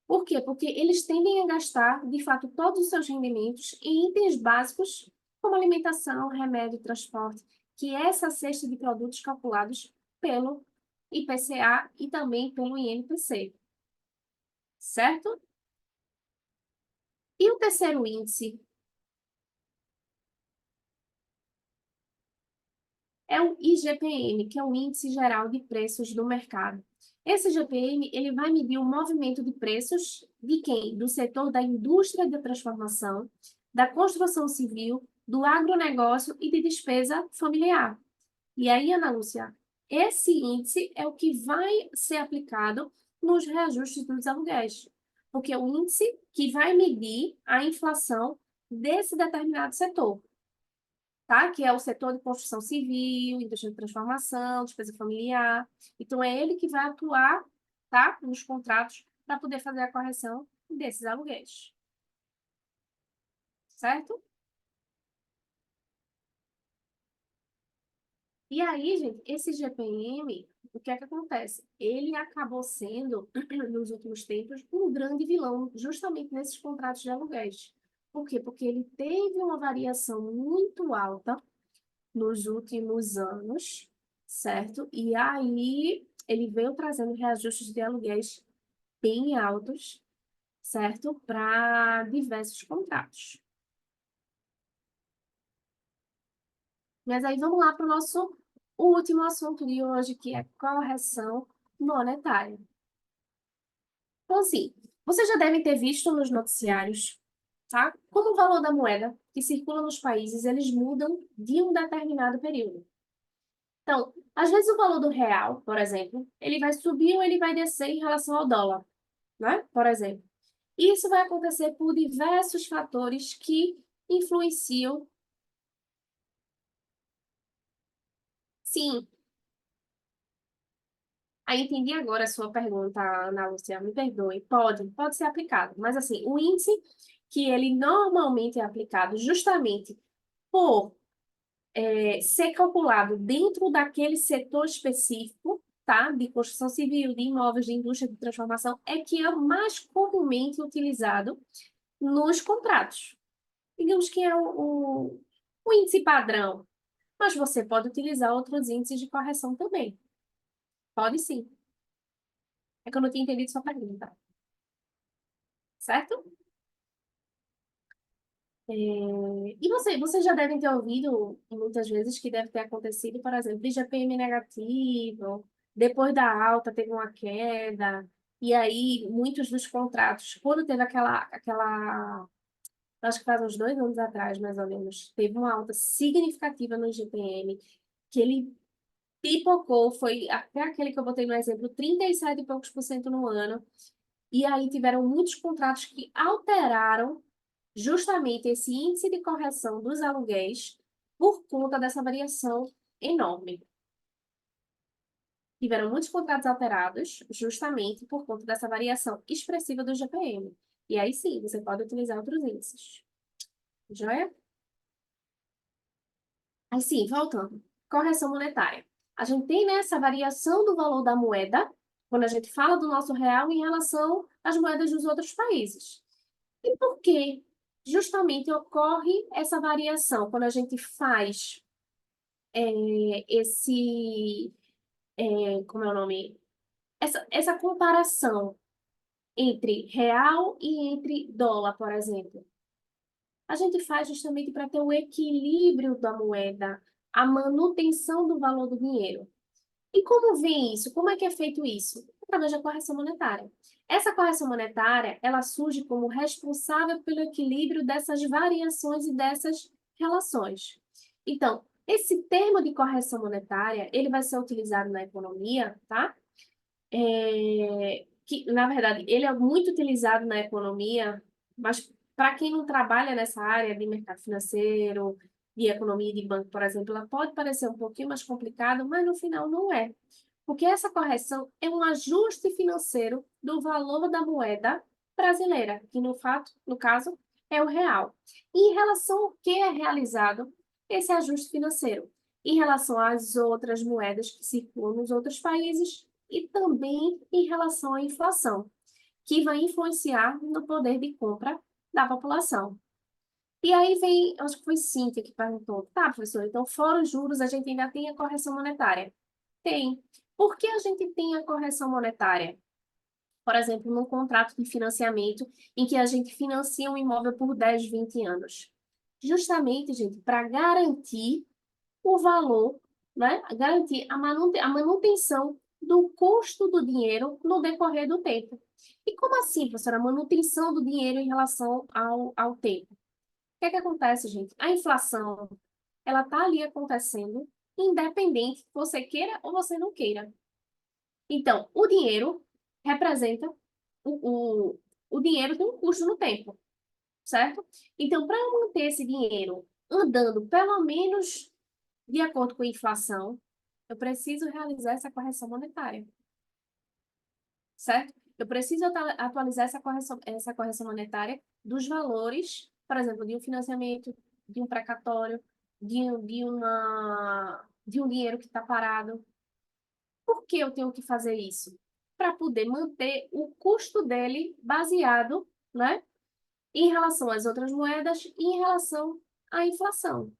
Speaker 1: Por quê? Porque eles tendem a gastar, de fato, todos os seus rendimentos em itens básicos, como alimentação, remédio, transporte, que é essa cesta de produtos calculados pelo IPCA e também pelo INPC. Certo? E o terceiro índice é o IGPM, que é o Índice Geral de Preços do Mercado. Esse IGPM, ele vai medir o movimento de preços de quem? Do setor da indústria da transformação, da construção civil, do agronegócio e de despesa familiar. E aí, Ana Lúcia, esse índice é o que vai ser aplicado nos reajustes dos aluguéis, porque é o índice que vai medir a inflação desse determinado setor, tá? Que é o setor de construção civil, indústria de transformação, despesa familiar. Então, é ele que vai atuar, tá? Nos contratos para poder fazer a correção desses aluguéis. Certo? E aí, gente, esse GPM, o que é que acontece? Ele acabou sendo, nos últimos tempos, um grande vilão, justamente nesses contratos de aluguéis. Por quê? Porque ele teve uma variação muito alta nos últimos anos, certo? E aí ele veio trazendo reajustes de aluguéis bem altos, certo? Para diversos contratos. Mas aí vamos lá para o nosso último assunto de hoje, que é correção monetária. Então, assim, vocês já devem ter visto nos noticiários, tá? Como o valor da moeda que circula nos países, eles mudam de um determinado período. Então, às vezes o valor do real, por exemplo, ele vai subir ou ele vai descer em relação ao dólar, né? Por exemplo. Isso vai acontecer por diversos fatores que influenciam. Sim, aí entendi agora a sua pergunta, Ana Lúcia, me perdoe. Pode ser aplicado, mas assim, o índice que ele normalmente é aplicado justamente por ser calculado dentro daquele setor específico, tá? De construção civil, de imóveis, de indústria de transformação, é que é o mais comumente utilizado nos contratos. Digamos que é o índice padrão, mas você pode utilizar outros índices de correção também. Pode sim. É que eu não tinha entendido sua pergunta, certo? E vocês já devem ter ouvido muitas vezes que deve ter acontecido, por exemplo, IGPM negativo, depois da alta teve uma queda, e aí muitos dos contratos, quando teve acho que faz uns 2 anos atrás, mais ou menos, teve uma alta significativa no IGPM, que ele pipocou, foi até aquele que eu botei no exemplo, 37 e poucos por cento no ano, e aí tiveram muitos contratos que alteraram justamente esse índice de correção dos aluguéis por conta dessa variação enorme. Tiveram muitos contratos alterados justamente por conta dessa variação expressiva do GPM. E aí sim, você pode utilizar outros índices. Joia? Aí sim, voltando. Correção monetária. A gente tem, né, essa variação do valor da moeda, quando a gente fala do nosso real em relação às moedas dos outros países. E por quê justamente ocorre essa variação quando a gente faz esse, como é o nome? Essa comparação entre real e entre dólar, por exemplo. A gente faz justamente para ter o equilíbrio da moeda, a manutenção do valor do dinheiro. E como vem isso? Como é que é feito isso? Através da correção monetária. Essa correção monetária, ela surge como responsável pelo equilíbrio dessas variações e dessas relações. Então, esse termo de correção monetária, ele vai ser utilizado na economia, tá? Que, na verdade, ele é muito utilizado na economia, mas para quem não trabalha nessa área de mercado financeiro, de economia de banco, por exemplo, ela pode parecer um pouquinho mais complicado, mas no final não é. Porque essa correção é um ajuste financeiro do valor da moeda brasileira, que no caso, é o real. E em relação ao que é realizado esse ajuste financeiro? Em relação às outras moedas que circulam nos outros países e também em relação à inflação, que vai influenciar no poder de compra da população. E aí vem, acho que foi Cíntia que perguntou, tá, professor, então fora os juros a gente ainda tem a correção monetária? Tem. Por que a gente tem a correção monetária? Por exemplo, num contrato de financiamento em que a gente financia um imóvel por 10, 20 anos. Justamente, gente, para garantir o valor, né? Garantir a manutenção do custo do dinheiro no decorrer do tempo. E como assim, professora, a manutenção do dinheiro em relação ao tempo? O que é que acontece, gente? A inflação, ela está ali acontecendo, independente que você queira ou você não queira. Então, o dinheiro representa o dinheiro tem um custo no tempo, certo? Então, para eu manter esse dinheiro andando pelo menos de acordo com a inflação, eu preciso realizar essa correção monetária, certo? Eu preciso atualizar essa correção monetária dos valores, por exemplo, de um financiamento, de um precatório, de um dinheiro que está parado. Por que eu tenho que fazer isso? Para poder manter o custo dele baseado, né, em relação às outras moedas e em relação à inflação.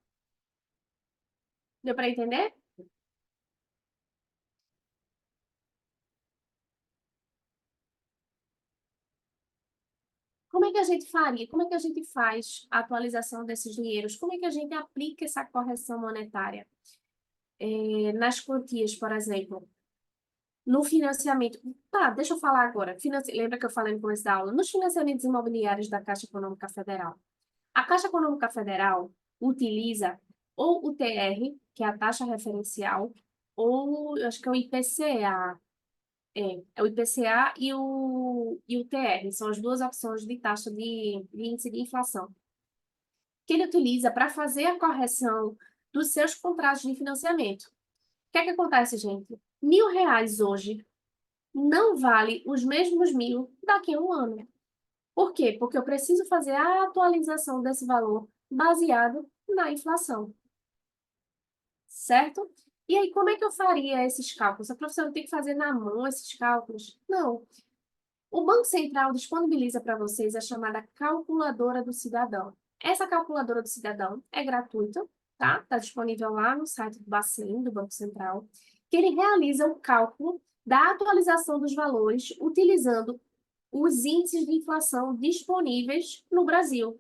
Speaker 1: Deu para entender? Como é que a gente faria? Como é que a gente faz a atualização desses dinheiros? Como é que a gente aplica essa correção monetária? Nas quantias, por exemplo, no financiamento. Tá, deixa eu falar agora. Lembra que eu falei no começo da aula? Nos financiamentos imobiliários da Caixa Econômica Federal. A Caixa Econômica Federal utiliza ou o TR, que é a taxa referencial, ou eu acho que é o IPCA. É o IPCA e o TR, são as duas opções de taxa de índice de inflação, que ele utiliza para fazer a correção dos seus contratos de financiamento. O que é que acontece, gente? R$ 1.000 hoje não vale os mesmos 1.000 daqui a um ano. Por quê? Porque eu preciso fazer a atualização desse valor baseado na inflação, certo? E aí, como é que eu faria esses cálculos? A professora tem que fazer na mão esses cálculos? Não. O Banco Central disponibiliza para vocês a chamada calculadora do cidadão. Essa calculadora do cidadão é gratuita, tá? Está disponível lá no site do Bacen, do Banco Central, que ele realiza o cálculo da atualização dos valores utilizando os índices de inflação disponíveis no Brasil.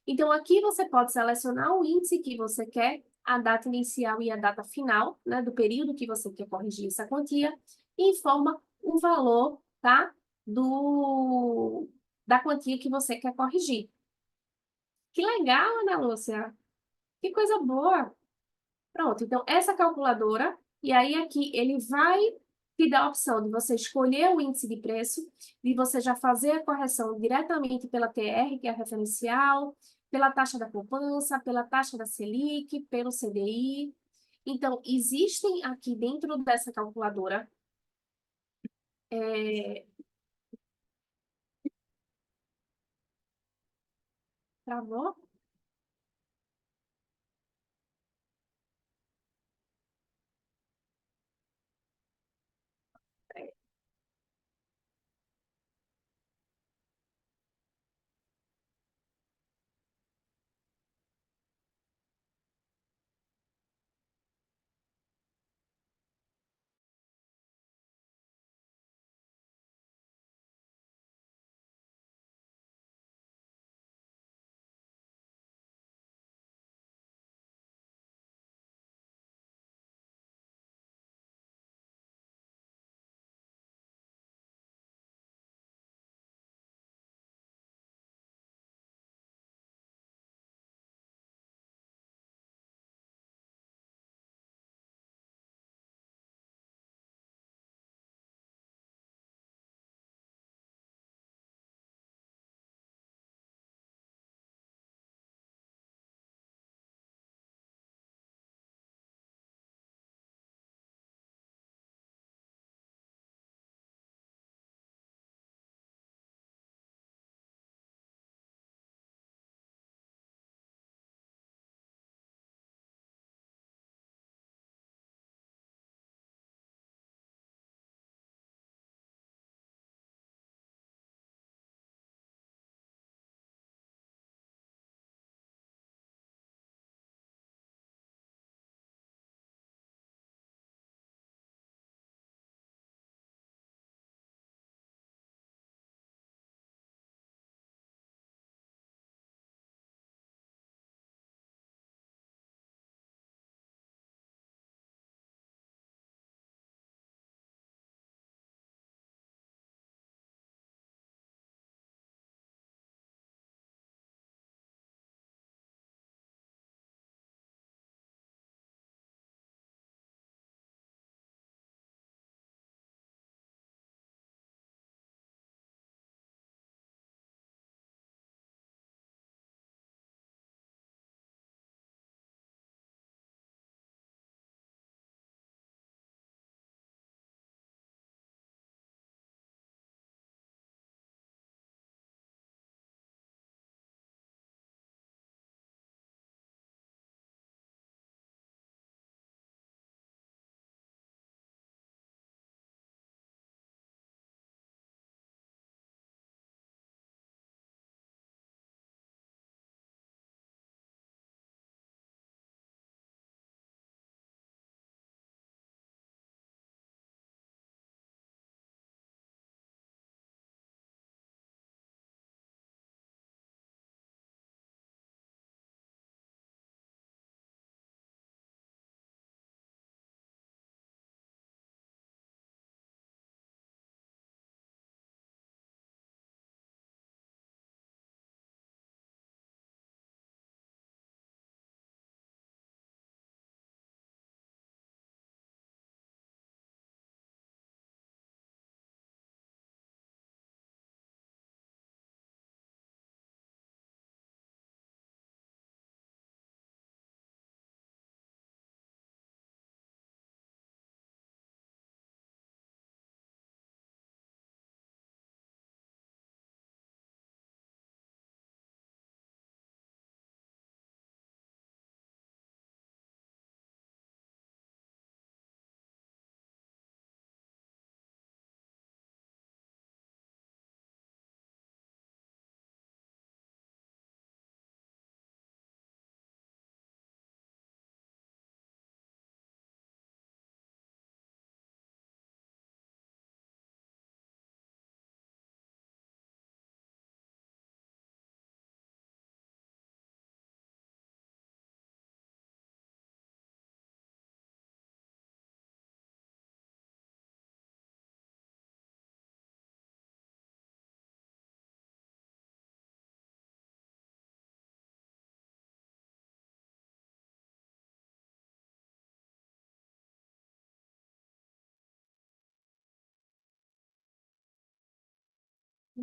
Speaker 1: Então, aqui você pode selecionar o índice que você quer, a data inicial e a data final, né, do período que você quer corrigir essa quantia, e informa o valor, tá, da quantia que você quer corrigir. Que legal, Ana Lúcia! Que coisa boa! Pronto, então essa calculadora, e aí aqui ele vai te dar a opção de você escolher o índice de preço, de você já fazer a correção diretamente pela TR, que é a referencial, pela taxa da poupança, pela taxa da Selic, pelo CDI. Então, existem aqui dentro dessa calculadora, é, travou?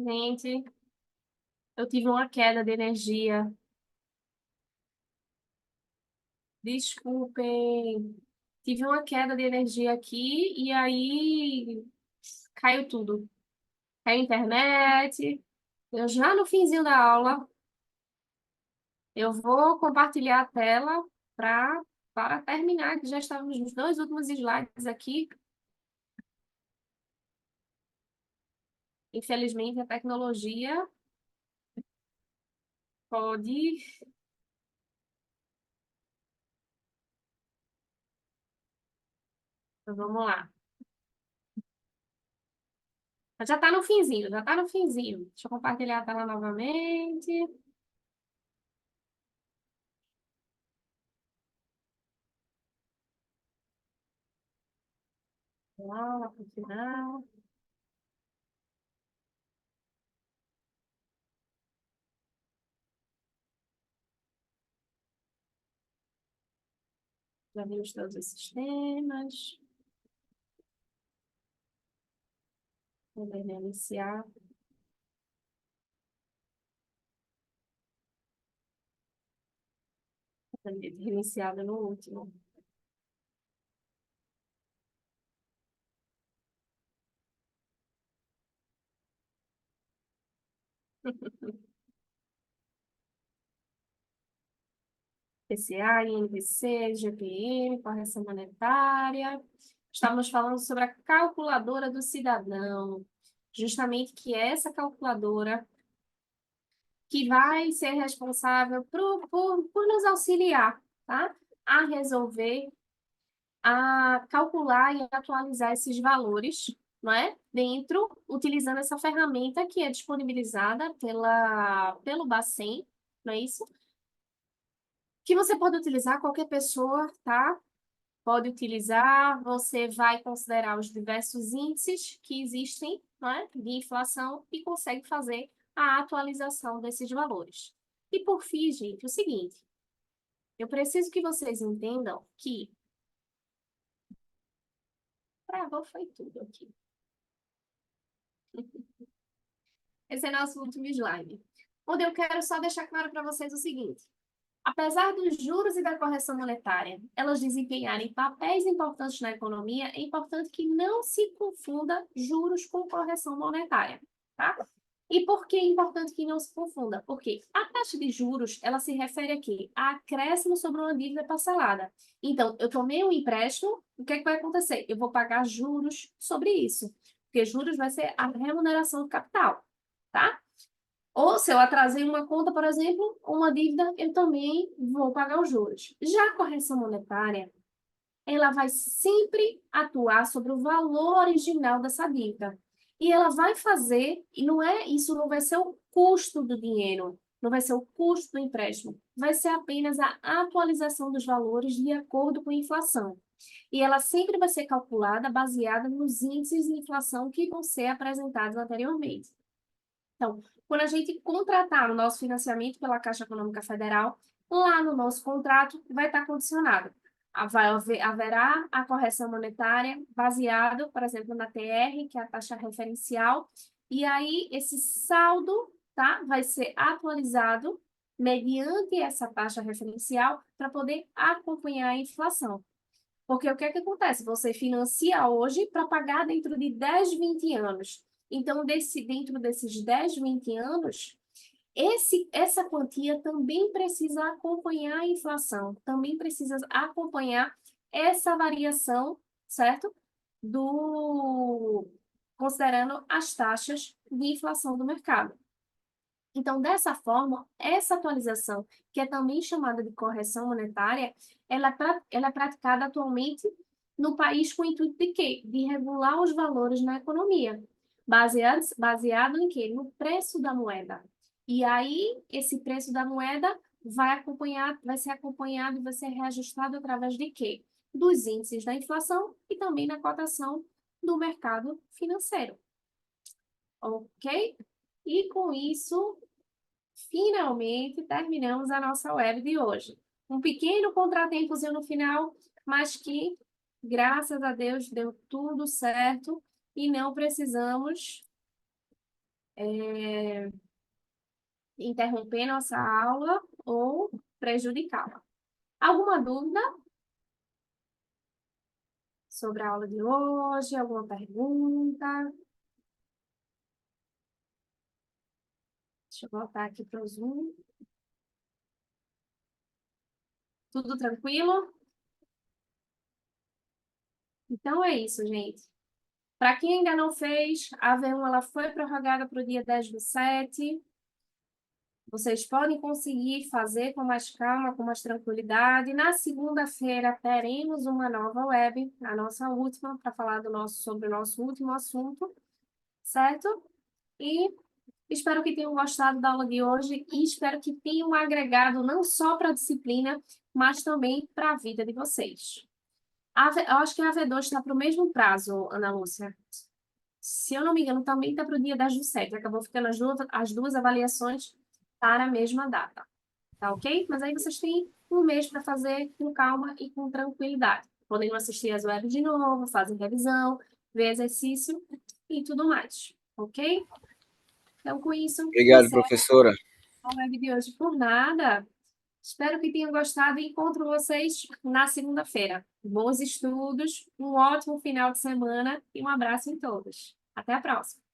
Speaker 1: Gente, eu tive uma queda de energia. Desculpem. Tive uma queda de energia aqui e aí caiu tudo. Caiu a internet. Eu já no finzinho da aula, eu vou compartilhar a tela para para terminar, que já estávamos nos dois últimos slides aqui. Infelizmente, a tecnologia pode. Então, vamos lá. Já está no finzinho, já está no finzinho. Deixa eu compartilhar a tela novamente. Lá para o final. Já vimos todos os sistemas. Vou reiniciar. Reiniciado no último. PCA, INPC, GPM, correção monetária. Estávamos falando sobre a calculadora do cidadão. Justamente que é essa calculadora que vai ser responsável por nos auxiliar, tá? A resolver, a calcular e atualizar esses valores, não é? Dentro, utilizando essa ferramenta que é disponibilizada pelo Bacen, não é isso? Que você pode utilizar, qualquer pessoa, tá? Pode utilizar, você vai considerar os diversos índices que existem, não é? De inflação e consegue fazer a atualização desses valores. E por fim, gente, o seguinte, eu preciso que vocês entendam que travou foi tudo aqui. Esse é nosso último slide. Onde eu quero só deixar claro para vocês o seguinte: apesar dos juros e da correção monetária, elas desempenharem papéis importantes na economia, é importante que não se confunda juros com correção monetária, tá? E por que é importante que não se confunda? Porque a taxa de juros, ela se refere aqui a acréscimo sobre uma dívida parcelada. Então, eu tomei um empréstimo, o que é que vai acontecer? Eu vou pagar juros sobre isso, porque juros vai ser a remuneração do capital, tá? Ou se eu atrasei uma conta, por exemplo, uma dívida, eu também vou pagar os juros. Já a correção monetária, ela vai sempre atuar sobre o valor original dessa dívida. E ela vai fazer, e não é isso, não vai ser o custo do dinheiro, não vai ser o custo do empréstimo, vai ser apenas a atualização dos valores de acordo com a inflação. E ela sempre vai ser calculada baseada nos índices de inflação que vão ser apresentados anteriormente. Então, quando a gente contratar o nosso financiamento pela Caixa Econômica Federal, lá no nosso contrato vai estar condicionado. Haverá a correção monetária baseado, por exemplo, na TR, que é a taxa referencial, e aí esse saldo, tá, vai ser atualizado mediante essa taxa referencial para poder acompanhar a inflação. Porque o que é que acontece? Você financia hoje para pagar dentro de 10, 20 anos. Então, dentro desses 10, 20 anos, essa quantia também precisa acompanhar a inflação, também precisa acompanhar essa variação, certo? Considerando as taxas de inflação do mercado. Então, dessa forma, essa atualização, que é também chamada de correção monetária, ela é praticada atualmente no país com o intuito de quê? De regular os valores na economia, baseado em quê? No preço da moeda. E aí, esse preço da moeda vai ser acompanhado e vai ser reajustado através de quê? Dos índices da inflação e também na cotação do mercado financeiro. Ok? E com isso, finalmente terminamos a nossa web de hoje. Um pequeno contratempozinho no final, mas que, graças a Deus, deu tudo certo e não precisamos interromper nossa aula ou prejudicá-la. Alguma dúvida sobre a aula de hoje? Alguma pergunta? Deixa eu voltar aqui para o Zoom. Tudo tranquilo? Então é isso, gente. Para quem ainda não fez, a V1 ela foi prorrogada para o dia 10/7. Vocês podem conseguir fazer com mais calma, com mais tranquilidade. Na segunda-feira teremos uma nova web, a nossa última, para falar sobre o nosso último assunto, certo? E espero que tenham gostado da aula de hoje e espero que tenham agregado não só para a disciplina, mas também para a vida de vocês. Eu acho que a V2 está para o mesmo prazo, Ana Lúcia. Se eu não me engano, também está para o dia 10/7. Acabou ficando as duas avaliações para a mesma data. Tá ok? Mas aí vocês têm um mês para fazer com calma e com tranquilidade. Podem assistir as webs de novo, fazem revisão, ver exercício e tudo mais. Ok? Então, com isso,
Speaker 2: Obrigado,
Speaker 1: encerro
Speaker 2: professora.
Speaker 1: a web de hoje por nada. Espero que tenham gostado e encontro vocês na segunda-feira. Bons estudos, um ótimo final de semana e um abraço em todos. Até a próxima!